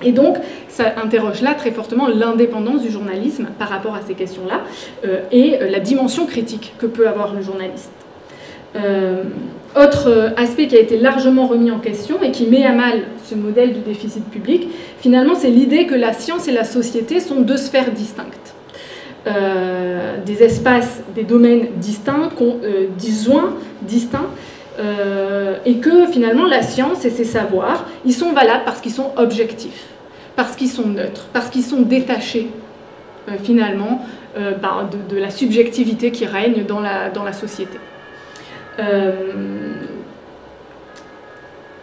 Et donc, ça interroge là très fortement l'indépendance du journalisme par rapport à ces questions-là, et la dimension critique que peut avoir le journaliste. Autre aspect qui a été largement remis en question et qui met à mal ce modèle du déficit public, finalement, c'est l'idée que la science et la société sont deux sphères distinctes. Des espaces, des domaines distincts, disjoints, distincts, et que finalement la science et ses savoirs, ils sont valables parce qu'ils sont objectifs, parce qu'ils sont neutres, parce qu'ils sont détachés finalement de la subjectivité qui règne dans la société.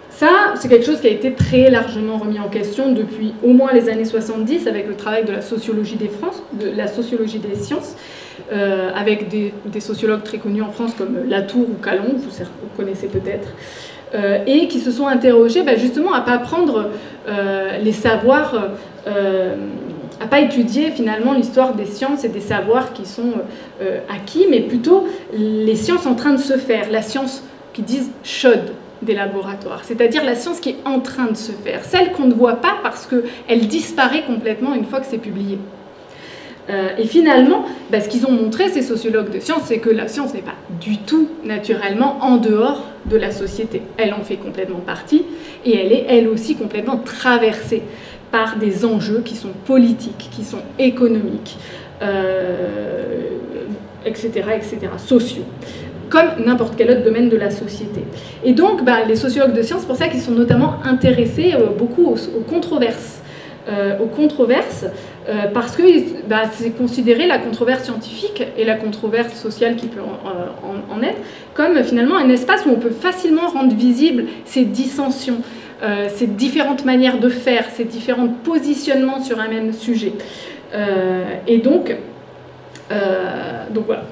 Ça, c'est quelque chose qui a été très largement remis en question depuis au moins les années 70 avec le travail de la sociologie des sciences, avec des sociologues très connus en France comme Latour ou Calon, vous connaissez peut-être, et qui se sont interrogés justement à ne pas prendre les savoirs, à ne pas étudier finalement l'histoire des sciences et des savoirs qui sont acquis, mais plutôt les sciences en train de se faire, la science qui disent chaude des laboratoires, c'est-à-dire la science qui est en train de se faire, celle qu'on ne voit pas parce qu'elle disparaît complètement une fois que c'est publié. Et finalement, ce qu'ils ont montré, ces sociologues de sciences, c'est que la science n'est pas du tout naturellement en dehors de la société. Elle en fait complètement partie et elle est elle aussi complètement traversée par des enjeux qui sont politiques, qui sont économiques, etc., sociaux, comme n'importe quel autre domaine de la société. Et donc, les sociologues de sciences, c'est pour ça qu'ils sont notamment intéressés beaucoup aux controverses. Parce que c'est considéré la controverse scientifique et la controverse sociale qui peut en être comme finalement un espace où on peut facilement rendre visibles ces dissensions, ces différentes manières de faire, ces différents positionnements sur un même sujet. Et donc voilà.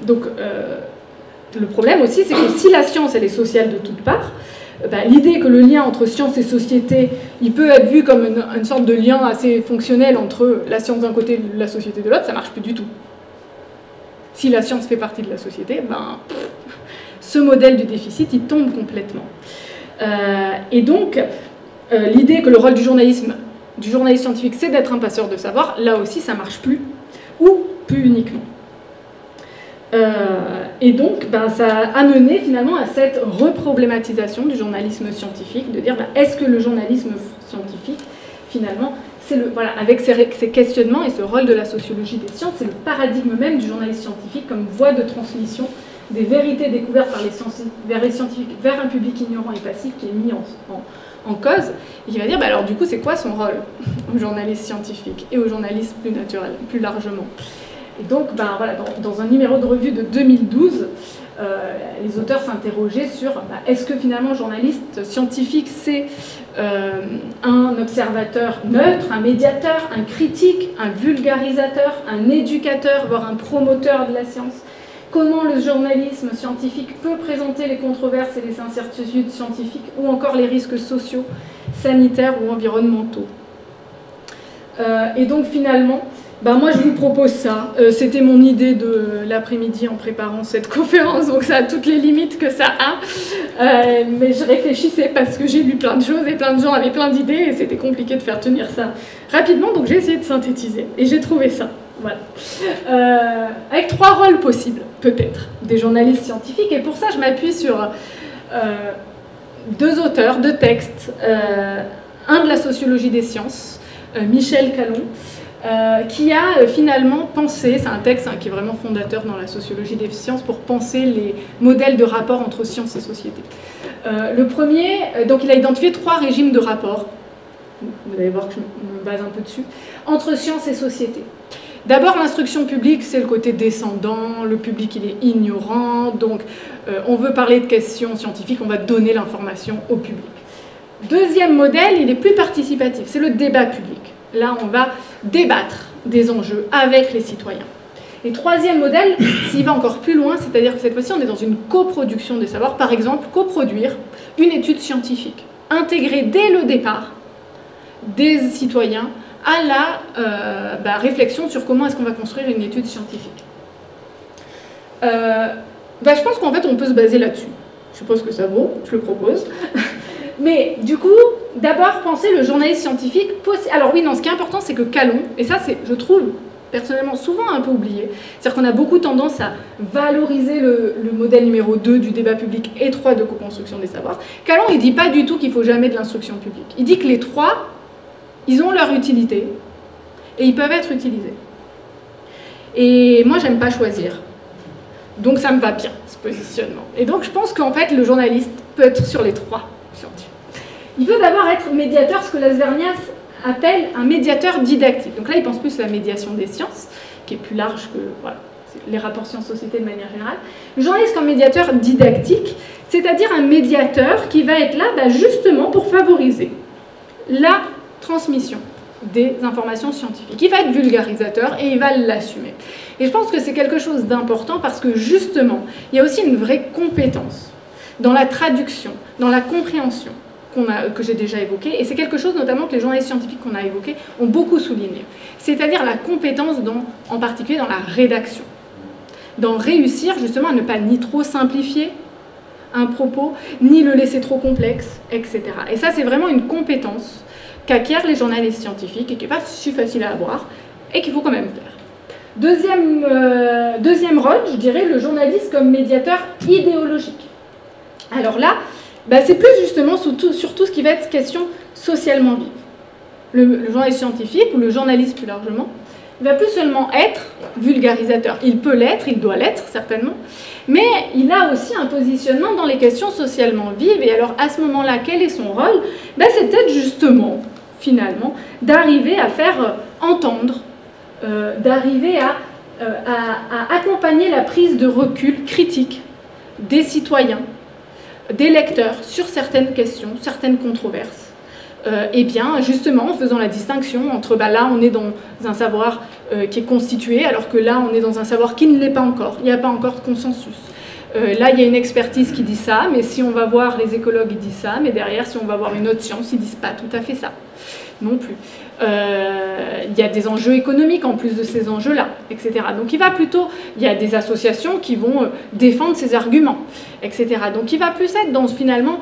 Le problème aussi, c'est que si la science elle est sociale de toutes parts, l'idée que le lien entre science et société, il peut être vu comme une sorte de lien assez fonctionnel entre la science d'un côté et la société de l'autre, ça ne marche plus du tout. Si la science fait partie de la société, ce modèle du déficit, il tombe complètement. Et donc, l'idée que le rôle du journaliste scientifique, c'est d'être un passeur de savoir, là aussi, ça ne marche plus, ou plus uniquement. Et donc, ça a amené finalement à cette reproblématisation du journalisme scientifique, de dire est-ce que le journalisme scientifique, finalement, voilà, avec ces questionnements et ce rôle de la sociologie des sciences, c'est le paradigme même du journalisme scientifique comme voie de transmission des vérités découvertes par les scientifiques vers un public ignorant et passif qui est mis en cause, et qui va dire alors du coup c'est quoi son rôle au journaliste scientifique et au journaliste plus naturel, plus largement. Et donc voilà, dans un numéro de revue de 2012, les auteurs s'interrogeaient sur est-ce que finalement le journaliste scientifique c'est un observateur neutre, un médiateur, un critique, un vulgarisateur, un éducateur, voire un promoteur de la science. Comment le journalisme scientifique peut présenter les controverses et les incertitudes scientifiques ou encore les risques sociaux, sanitaires ou environnementaux. Et donc finalement, moi je vous propose ça. C'était mon idée de l'après-midi en préparant cette conférence, donc ça a toutes les limites que ça a. Mais je réfléchissais parce que j'ai lu plein de choses et plein de gens avaient plein d'idées et c'était compliqué de faire tenir ça rapidement, donc j'ai essayé de synthétiser et j'ai trouvé ça. Voilà. Avec 3 rôles possibles, peut-être, des journalistes scientifiques. Et pour ça, je m'appuie sur 2 auteurs, 2 textes. Un de la sociologie des sciences, Michel Callon, qui a finalement pensé, c'est un texte qui est vraiment fondateur dans la sociologie des sciences, pour penser les modèles de rapport entre sciences et société. Le premier, donc il a identifié 3 régimes de rapport, vous allez voir que je me base un peu dessus, entre sciences et société. D'abord, l'instruction publique, c'est le côté descendant, le public il est ignorant, donc on veut parler de questions scientifiques, on va donner l'information au public. Deuxième modèle, il est plus participatif, c'est le débat public. Là, on va débattre des enjeux avec les citoyens. Et troisième modèle, s'il va encore plus loin, c'est-à-dire que cette fois-ci, on est dans une coproduction des savoirs, par exemple, coproduire une étude scientifique, intégrer dès le départ des citoyens à la réflexion sur comment est-ce qu'on va construire une étude scientifique. Je pense qu'en fait, on peut se baser là-dessus. Je suppose que ça vaut, je le propose. Mais du coup, d'abord, penser le journaliste scientifique... Alors oui, non, ce qui est important, c'est que Callon, et ça, c'est, je trouve, personnellement, souvent un peu oublié, c'est-à-dire qu'on a beaucoup tendance à valoriser le modèle numéro 2 du débat public étroit de co-construction des savoirs. Callon, il ne dit pas du tout qu'il ne faut jamais de l'instruction publique. Il dit que les 3... ils ont leur utilité et ils peuvent être utilisés. Et moi, j'aime pas choisir. Donc ça me va bien, ce positionnement. Et donc je pense qu'en fait, le journaliste peut être sur les 3 scientifiques. Il veut d'abord être médiateur, ce que Las-Vernias appelle un médiateur didactique. Donc là, il pense plus à la médiation des sciences, qui est plus large que les rapports sciences-société de manière générale. Le journaliste comme médiateur didactique, c'est-à-dire un médiateur qui va être là justement pour favoriser la transmission des informations scientifiques. Il va être vulgarisateur et il va l'assumer. Et je pense que c'est quelque chose d'important parce que justement, il y a aussi une vraie compétence dans la traduction, dans la compréhension que j'ai déjà évoquée, et c'est quelque chose notamment que les journalistes scientifiques qu'on a évoqués ont beaucoup souligné. C'est-à-dire la compétence en particulier dans la rédaction. Dans réussir justement à ne pas ni trop simplifier un propos, ni le laisser trop complexe, etc. Et ça, c'est vraiment une compétence qu'acquièrent les journalistes scientifiques et qui n'est pas si facile à avoir et qu'il faut quand même faire. Deuxième rôle, je dirais, le journaliste comme médiateur idéologique. Alors là, c'est plus justement sur tout ce qui va être question socialement vive. Le journaliste scientifique, ou le journaliste plus largement, il va plus seulement être vulgarisateur. Il peut l'être, il doit l'être certainement, mais il a aussi un positionnement dans les questions socialement vives. Et alors à ce moment-là, quel est son rôle? C'est peut-être justement, finalement, d'arriver à faire entendre, d'arriver à accompagner la prise de recul critique des citoyens, des lecteurs sur certaines questions, certaines controverses. Et bien, justement, en faisant la distinction entre, là, on est dans un savoir qui est constitué, alors que là, on est dans un savoir qui ne l'est pas encore. Il n'y a pas encore de consensus. Là, il y a une expertise qui dit ça, mais si on va voir les écologues, ils disent ça, mais derrière, si on va voir une autre science, ils ne disent pas tout à fait ça, non plus. Il y a des enjeux économiques en plus de ces enjeux-là, etc. Donc il y a des associations qui vont défendre ces arguments, etc. Donc il va plus être dans, finalement,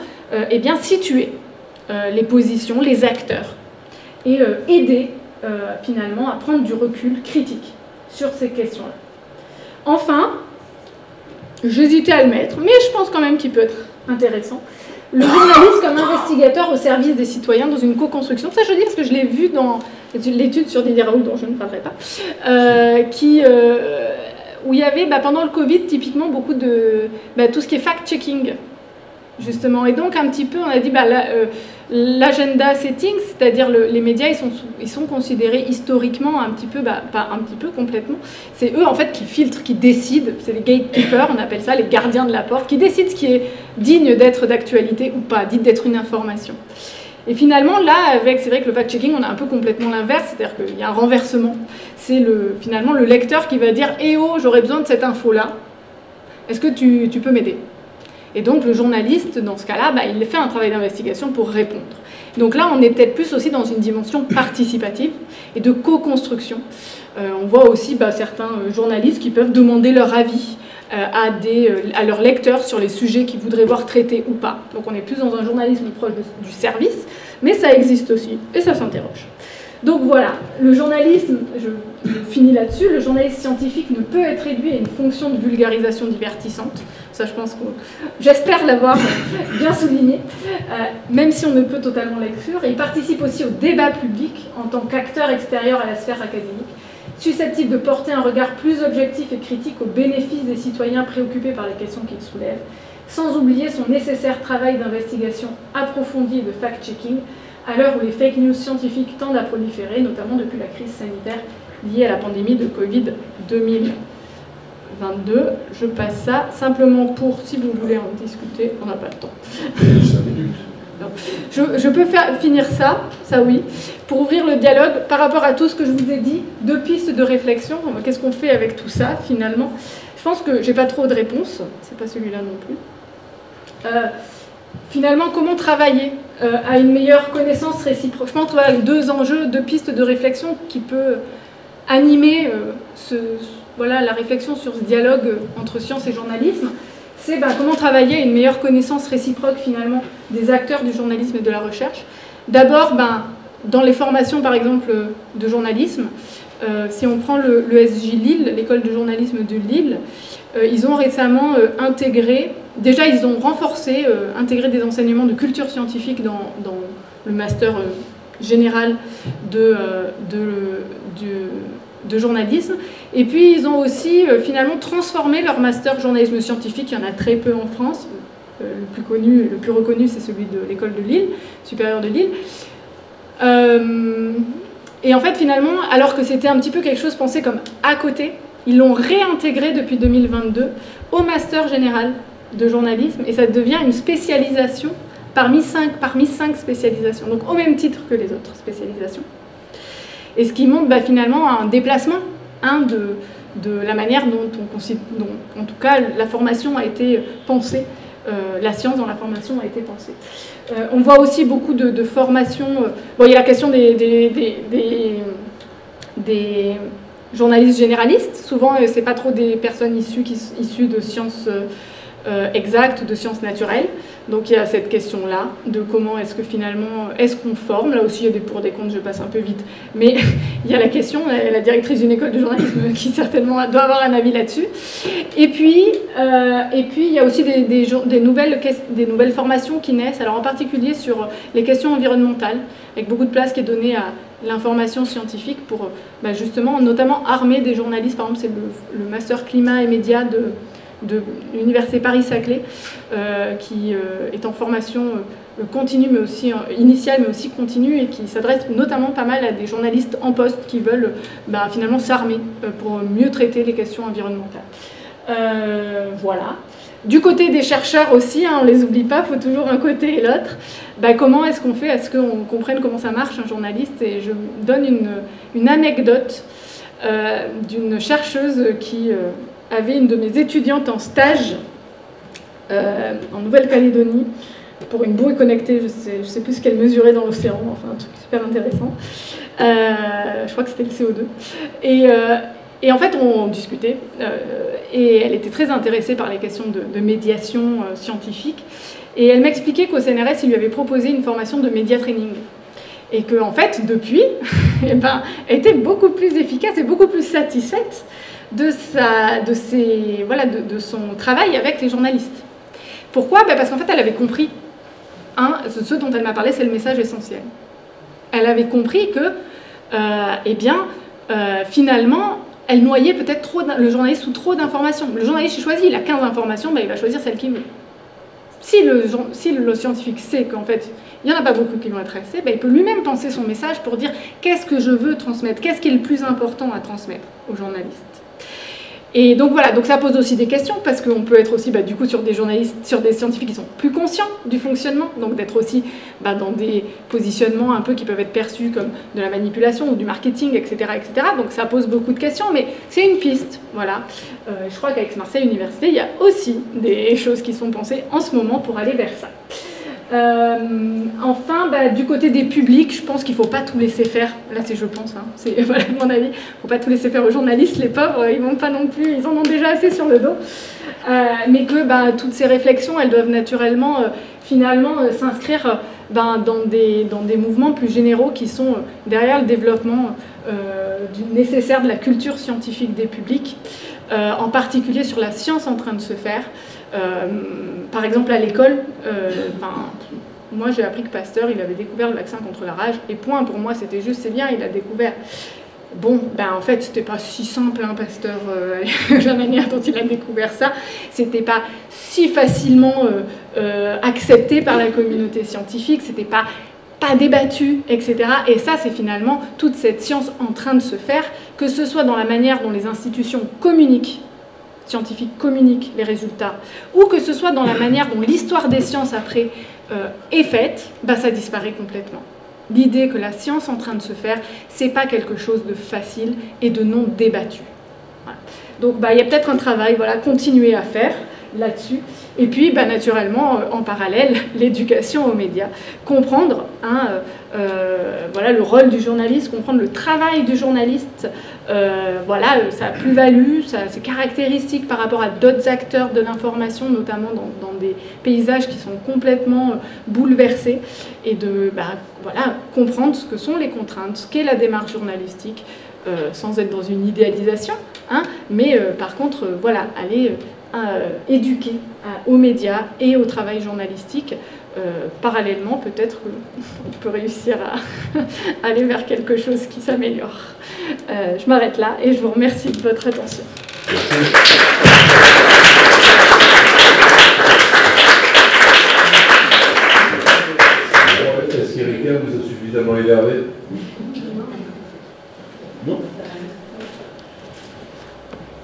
situer les positions, les acteurs, et aider, finalement, à prendre du recul critique sur ces questions-là. Enfin, j'hésitais à le mettre, mais je pense quand même qu'il peut être intéressant. Le journaliste comme investigateur au service des citoyens dans une co-construction. Ça, je dis parce que je l'ai vu dans l'étude sur Didier Raoult, dont je ne parlerai pas, où il y avait, pendant le Covid, typiquement, beaucoup de tout ce qui est fact-checking, justement. Et donc, un petit peu, on a dit, l'agenda setting, c'est-à-dire les médias, ils sont considérés historiquement un petit peu, pas un petit peu, complètement. C'est eux, en fait, qui filtrent, qui décident. C'est les gatekeepers, on appelle ça, les gardiens de la porte, qui décident ce qui est digne d'être d'actualité ou pas, dit d'être une information. Et finalement, là, c'est vrai que le fact-checking, on a un peu complètement l'inverse, c'est-à-dire qu'il y a un renversement. C'est finalement le lecteur qui va dire « Eh oh, j'aurais besoin de cette info-là, est-ce que tu peux m'aider ?» Et donc, le journaliste, dans ce cas-là, il fait un travail d'investigation pour répondre. Donc là, on est peut-être plus aussi dans une dimension participative et de co-construction. On voit aussi certains journalistes qui peuvent demander leur avis à leurs lecteurs sur les sujets qu'ils voudraient voir traités ou pas. Donc on est plus dans un journalisme proche du service, mais ça existe aussi, et ça s'interroge. Donc voilà, le journalisme, je finis là-dessus, le journalisme scientifique ne peut être réduit à une fonction de vulgarisation divertissante. Ça, je pense que j'espère l'avoir bien souligné, même si on ne peut totalement l'exclure. Et il participe aussi au débat public en tant qu'acteur extérieur à la sphère académique, susceptible de porter un regard plus objectif et critique au bénéfice des citoyens préoccupés par les questions qu'il soulève, sans oublier son nécessaire travail d'investigation approfondie et de fact-checking, à l'heure où les fake news scientifiques tendent à proliférer, notamment depuis la crise sanitaire liée à la pandémie de Covid 2022. Je passe ça simplement pour, si vous voulez en discuter, on n'a pas le temps. 5 minutes. Je peux finir ça oui, pour ouvrir le dialogue par rapport à tout ce que je vous ai dit, 2 pistes de réflexion. Qu'est-ce qu'on fait avec tout ça, finalement? Je pense que j'ai pas trop de réponses, c'est pas celui-là non plus. Finalement, comment travailler à une meilleure connaissance réciproque? Je pense que 2 enjeux, 2 pistes de réflexion qui peuvent animer la réflexion sur ce dialogue entre science et journalisme. C'est comment travailler à une meilleure connaissance réciproque, finalement, des acteurs du journalisme et de la recherche. D'abord, dans les formations, par exemple, de journalisme, si on prend le SJ Lille, l'école de journalisme de Lille, ils ont récemment intégré, déjà ils ont renforcé, intégré des enseignements de culture scientifique dans le master général de journalisme. Et puis ils ont aussi finalement transformé leur master journalisme scientifique. Il y en a très peu en France. Le plus connu, le plus reconnu, c'est celui de l'école de Lille, supérieure de Lille. Et en fait, finalement, alors que c'était un petit peu quelque chose pensé comme à côté, ils l'ont réintégré depuis 2022 au master général de journalisme, et ça devient une spécialisation parmi 5 spécialisations, donc au même titre que les autres spécialisations. Et ce qui montre finalement un déplacement de la manière dont en tout cas, la formation a été pensée, la science dans la formation a été pensée. On voit aussi beaucoup de formations. Il y a la question des journalistes généralistes. Souvent, ce n'est pas trop des personnes issues de sciences exactes, de sciences naturelles. Donc il y a cette question-là, de comment est-ce que finalement, est-ce qu'on forme? Là aussi, il y a des pour des contre, je passe un peu vite. Mais il y a la question, la directrice d'une école de journalisme qui certainement doit avoir un avis là-dessus. Et puis, il y a aussi des nouvelles formations qui naissent, alors en particulier sur les questions environnementales, avec beaucoup de place qui est donnée à l'information scientifique pour justement, notamment armer des journalistes. Par exemple, c'est le master climat et médias de l'université Paris-Saclay, qui est en formation continue, mais aussi initiale, mais aussi continue, et qui s'adresse notamment pas mal à des journalistes en poste qui veulent finalement s'armer pour mieux traiter les questions environnementales. Voilà. Du côté des chercheurs aussi, on ne les oublie pas, il faut toujours un côté et l'autre. Comment est-ce qu'on fait? Est-ce qu'on comprenne comment ça marche un journaliste? Et je donne une anecdote d'une chercheuse qui avait une de mes étudiantes en stage en Nouvelle-Calédonie pour une bouée connectée, je sais plus ce qu'elle mesurait dans l'océan, enfin un truc super intéressant. Je crois que c'était le CO2. Et en fait, on discutait, et elle était très intéressée par les questions de médiation scientifique. Et elle m'expliquait qu'au CNRS, il lui avait proposé une formation de média training. Et qu'en fait, depuis, elle était beaucoup plus efficace et beaucoup plus satisfaite de son travail avec les journalistes. Pourquoi? Parce qu'en fait, elle avait compris, ce dont elle m'a parlé, c'est le message essentiel. Elle avait compris que, finalement, elle noyait peut-être le journaliste sous trop d'informations. Le journaliste, il choisit, il a 15 informations, il va choisir celle qu'il veut. Si le scientifique sait qu'en fait, il n'y en a pas beaucoup qui vont être intéressés, il peut lui-même penser son message pour dire qu'est-ce que je veux transmettre, qu'est-ce qui est le plus important à transmettre aux journalistes. Et donc voilà, donc ça pose aussi des questions, parce qu'on peut être aussi du coup sur des journalistes, sur des scientifiques qui sont plus conscients du fonctionnement, donc d'être aussi dans des positionnements un peu qui peuvent être perçus comme de la manipulation ou du marketing, etc. etc. Donc ça pose beaucoup de questions, mais c'est une piste, voilà. Je crois qu'Aix-Marseille Université, il y a aussi des choses qui sont pensées en ce moment pour aller vers ça. Enfin, du côté des publics, je pense qu'il ne faut pas tout laisser faire. Là, c'est je pense, c'est voilà, mon avis. Il ne faut pas tout laisser faire aux journalistes, les pauvres, ils vont pas non plus, ils en ont déjà assez sur le dos. Mais que toutes ces réflexions, elles doivent naturellement, finalement, s'inscrire dans des mouvements plus généraux qui sont derrière le développement nécessaire de la culture scientifique des publics, en particulier sur la science en train de se faire. Par exemple, à l'école, moi j'ai appris que Pasteur, il avait découvert le vaccin contre la rage, et point, pour moi c'était juste, c'est bien, il a découvert. Bon, en fait, c'était pas si simple, Pasteur, la manière dont il a découvert ça, c'était pas si facilement accepté par la communauté scientifique, c'était pas débattu, etc. Et ça, c'est finalement toute cette science en train de se faire, que ce soit dans la manière dont les institutions scientifiques communiquent les résultats, ou que ce soit dans la manière dont l'histoire des sciences après est faite, ça disparaît complètement. L'idée que la science en train de se faire, c'est pas quelque chose de facile et de non débattu. Voilà. Donc il y a peut-être un travail, continuer à faire là-dessus. Et puis, naturellement, en parallèle, l'éducation aux médias. Comprendre le rôle du journaliste, comprendre le travail du journaliste, sa plus-value, ses caractéristiques par rapport à d'autres acteurs de l'information, notamment dans des paysages qui sont complètement bouleversés, et de comprendre ce que sont les contraintes, ce qu'est la démarche journalistique, sans être dans une idéalisation, mais par contre, aller éduquer aux médias et au travail journalistique. Parallèlement, peut-être qu'on peut réussir à aller vers quelque chose qui s'améliore. Je m'arrête là et je vous remercie de votre attention. Est-ce qu'Erika vous a suffisamment énervé? Non.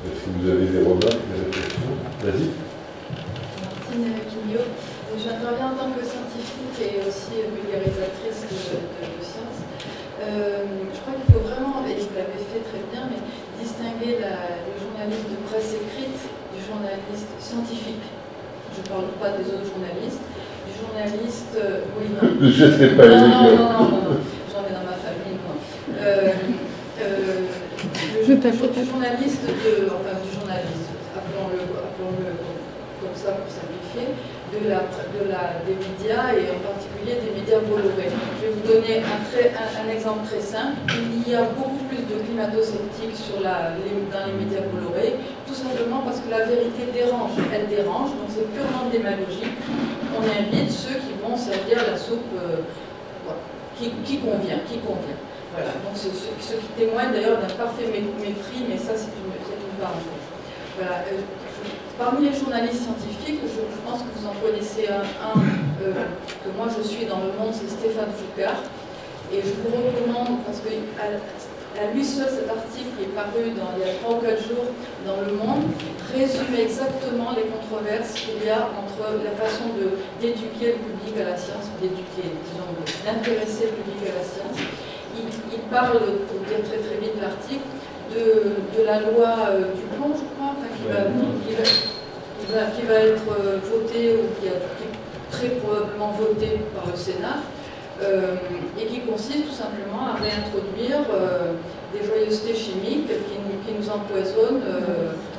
Est-ce que vous avez des remarques, des réflexions? Vas-y. Martine Quignot. J'interviens en tant que scientifique et aussi vulgarisatrice de sciences. Je crois qu'il faut vraiment, et vous l'avez fait très bien, mais distinguer le journaliste de presse écrite du journaliste scientifique. Je ne parle pas des autres journalistes. Du journaliste... oui, non. Je ne sais pas. Non. J'en ai dans ma famille, moi. Du journaliste, appelons-le comme ça pour simplifier, des médias et en particulier des médias Bolloré. Je vais vous donner un exemple très simple. Il y a beaucoup plus de climato-sceptiques dans les médias Bolloré, tout simplement parce que la vérité dérange. Elle dérange, donc c'est purement démagogique. On invite ceux qui vont servir la soupe qui convient. Voilà, donc ce qui témoigne d'ailleurs d'un parfait mépris, mais ça c'est une parenthèse. Voilà. Parmi les journalistes scientifiques, je pense que vous en connaissez un que moi je suis dans le monde, c'est Stéphane Foucard. Et je vous recommande, parce que à lui seul cet article qui est paru il y a 3 ou 4 jours dans Le Monde, résume exactement les controverses qu'il y a entre la façon d'éduquer le public à la science, d'intéresser le public à la science. Il parle, pour dire très très vite l'article, de la loi du plomb, je crois, qui va être votée, ou qui est très probablement votée par le Sénat, et qui consiste tout simplement à réintroduire des joyeusetés chimiques qui nous empoisonnent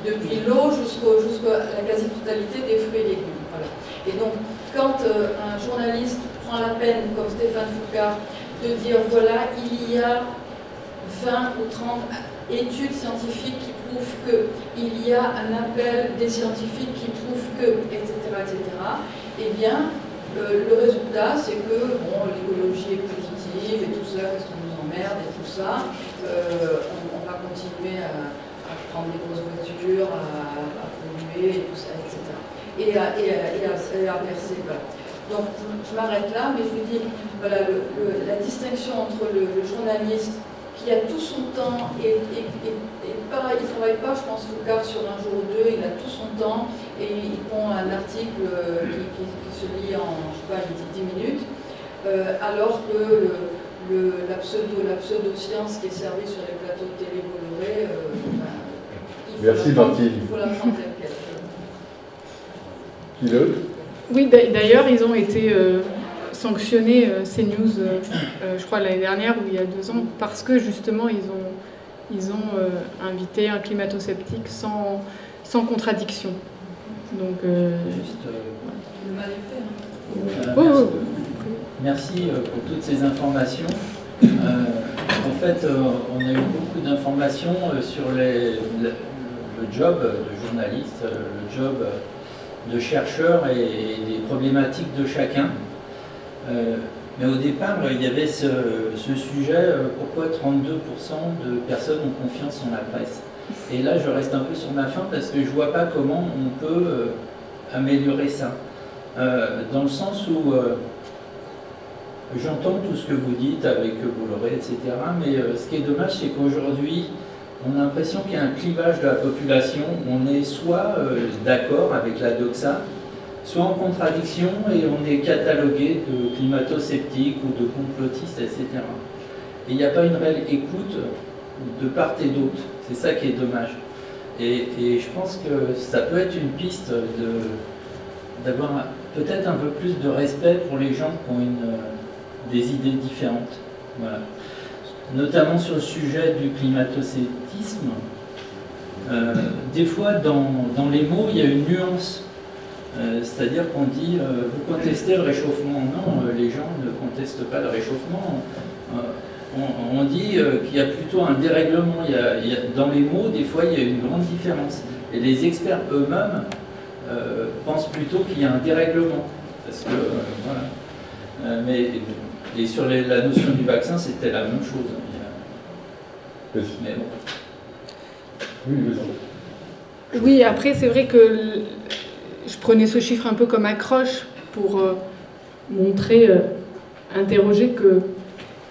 depuis l'eau jusqu'à la quasi-totalité des fruits et légumes. Voilà. Et donc, quand un journaliste prend la peine, comme Stéphane Foucard, de dire voilà, il y a 20 ou 30 études scientifiques qui prouvent qu'il y a un appel des scientifiques qui prouvent que, etc., eh bien, le résultat, c'est que bon, l'écologie est positive et tout ça, qu'est-ce qu'on nous emmerde et tout ça, on va continuer à prendre des grosses voitures, à polluer et tout ça, etc. Et à verser. Voilà. Donc, je m'arrête là, mais je vous dis, voilà, la distinction entre le journaliste qui a tout son temps et pas, il ne travaille pas, je pense, Foucault sur un jour ou deux, il a tout son temps et il pond un article qui se lit en, je sais pas, il dit 10 minutes, alors que la pseudo-science qui est servie sur les plateaux de télé Bolloré, Merci Martine. Il faut la prendre telle quelle. Qui d'autre? Oui, d'ailleurs, ils ont été sanctionnés, CNews, je crois l'année dernière ou il y a 2 ans, parce que justement, ils ont invité un climato-sceptique sans contradiction. Donc, le mal est fait. Merci. Merci pour toutes ces informations. En fait, on a eu beaucoup d'informations sur le job de journaliste, le job de chercheur et des problématiques de chacun. Mais au départ, il y avait ce sujet, pourquoi 32% de personnes ont confiance en la presse. Et là, je reste un peu sur ma faim parce que je ne vois pas comment on peut améliorer ça. Dans le sens où j'entends tout ce que vous dites avec Bolloré, etc. Mais ce qui est dommage, c'est qu'aujourd'hui, on a l'impression qu'il y a un clivage de la population. On est soit d'accord avec la doxa, soit en contradiction et on est catalogué de climato-sceptiques ou de complotistes, etc. Et il n'y a pas une réelle écoute de part et d'autre. C'est ça qui est dommage. Et je pense que ça peut être une piste d'avoir peut-être un peu plus de respect pour les gens qui ont des idées différentes. Voilà. Notamment sur le sujet du climato-sceptisme. Des fois, dans les mots, il y a une nuance. C'est-à-dire qu'on dit vous contestez le réchauffement. Non, les gens ne contestent pas le réchauffement. On dit qu'il y a plutôt un dérèglement. Dans les mots, des fois, il y a une grande différence. Et les experts eux-mêmes pensent plutôt qu'il y a un dérèglement. Parce que, voilà. Et sur la notion du vaccin, c'était la même chose. Mais bon. Oui, après, c'est vrai que je prenais ce chiffre un peu comme accroche pour montrer, interroger que,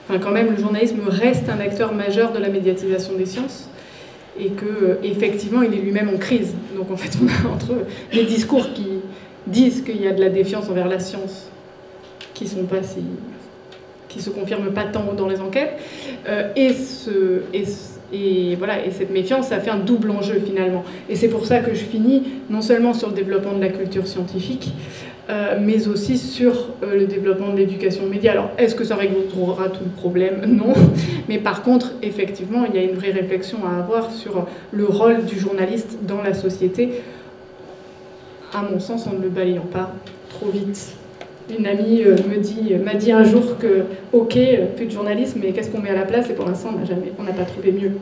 enfin, quand même, le journalisme reste un acteur majeur de la médiatisation des sciences et que, effectivement, il est lui-même en crise. Donc, en fait, on a entre les discours qui disent qu'il y a de la défiance envers la science, qui se confirment pas tant dans les enquêtes, et cette méfiance, ça fait un double enjeu finalement. Et c'est pour ça que je finis non seulement sur le développement de la culture scientifique, mais aussi sur le développement de l'éducation aux médias. Alors, est-ce que ça réglera tout le problème? Non. Mais par contre, effectivement, il y a une vraie réflexion à avoir sur le rôle du journaliste dans la société, à mon sens, en ne le balayant pas trop vite. Une amie m'a dit un jour que, ok, plus de journalisme, mais qu'est-ce qu'on met à la place? Et pour l'instant, on n'a pas trouvé mieux.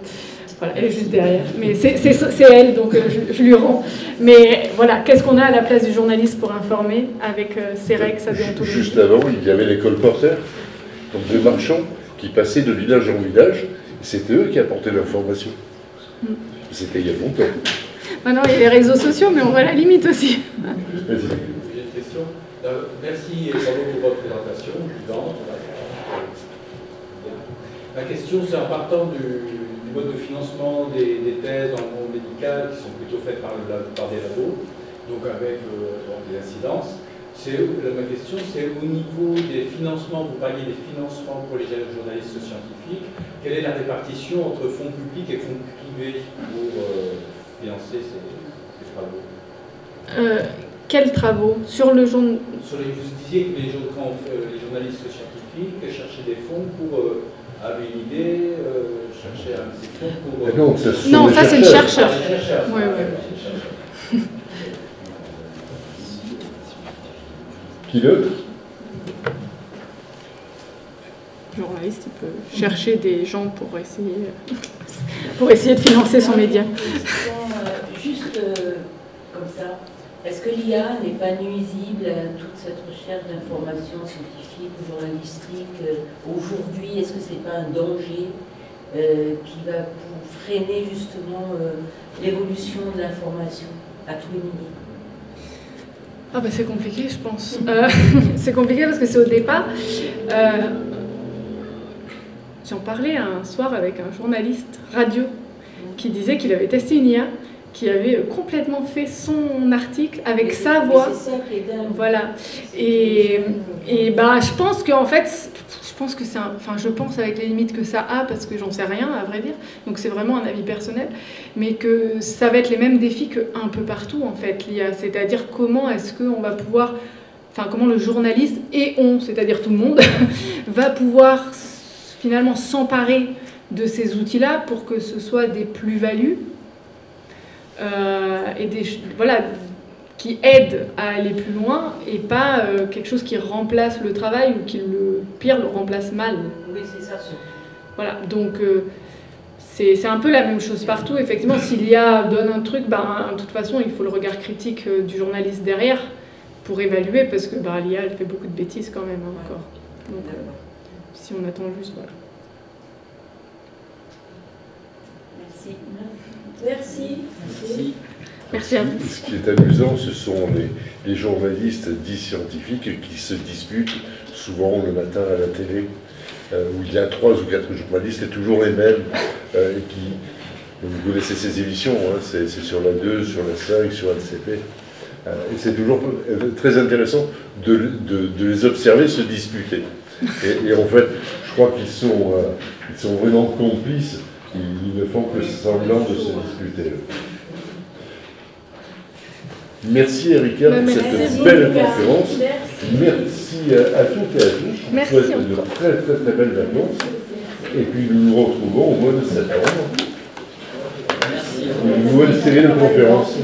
Voilà, elle est juste derrière. Mais c'est elle, donc je lui rends. Mais voilà, qu'est-ce qu'on a à la place du journaliste pour informer avec ses règles, sa déontologie? Juste avant, il y avait les colporteurs, donc deux marchands qui passaient de village en village. C'était eux qui apportaient l'information. C'était il y a longtemps. Maintenant, il y a les réseaux sociaux, mais on voit la limite aussi. J'ai une question. Merci et bravo pour votre présentation. La question, c'est en partant du mode de financement des thèses dans le monde médical qui sont plutôt faites par des labos, donc avec des incidences. Ma question, c'est au niveau des financements, vous parliez des financements pour les journalistes scientifiques, quelle est la répartition entre fonds publics et fonds privés pour financer ces travaux? Quels travaux? Sur le journal? Vous disiez que les journalistes scientifiques cherchaient des fonds pour avoir une idée, chercher des fonds pour... Non, ça c'est le chercheur. Ouais. Qui d'autre? journaliste, il peut chercher des gens pour essayer de financer son média. Juste comme ça, est-ce que l'IA n'est pas nuisible à toute cette recherche d'informations scientifiques ou journalistiques aujourd'hui? Est-ce que ce n'est pas un danger qui va freiner justement l'évolution de l'information à tous les niveaux? Ah bah c'est compliqué, je pense. C'est compliqué parce que c'est au départ. J'en parlais un soir avec un journaliste radio qui disait qu'il avait testé une IA qui avait complètement fait son article avec sa voix. C'est ça qui est dingue. Voilà. Et bah, je pense qu'en fait, je pense avec les limites que ça a, parce que j'en sais rien, à vrai dire. Donc c'est vraiment un avis personnel. Mais que ça va être les mêmes défis qu'un peu partout, en fait, l'IA. C'est-à-dire comment est-ce qu'on va pouvoir... Enfin, comment le journaliste, et on, c'est-à-dire tout le monde, va pouvoir finalement s'emparer de ces outils-là pour que ce soit des plus-values et qui aident à aller plus loin et pas quelque chose qui remplace le travail ou qui, le pire, le remplace mal. Oui, c'est ça. Voilà, donc c'est un peu la même chose partout. Effectivement, si l'IA donne un truc, de toute façon, il faut le regard critique du journaliste derrière pour évaluer, parce que l'IA, elle fait beaucoup de bêtises quand même, encore. Donc, si on attend juste, voilà. Merci. Merci. Merci. Merci à vous. Ce qui est amusant, ce sont les journalistes dits scientifiques qui se disputent souvent le matin à la télé, où il y a 3 ou 4 journalistes, et toujours les mêmes, vous connaissez ces émissions, hein, c'est sur la 2, sur la 5, sur LCP, et c'est toujours très intéressant de les observer se disputer. Et en fait, je crois qu'ils sont vraiment complices, ils ne font que semblant de se disputer. Merci Erika pour cette belle conférence. Merci à toutes et à tous. Je vous souhaite de très très très belles vacances. Et puis nous nous retrouvons au mois de septembre. Une nouvelle série de conférences.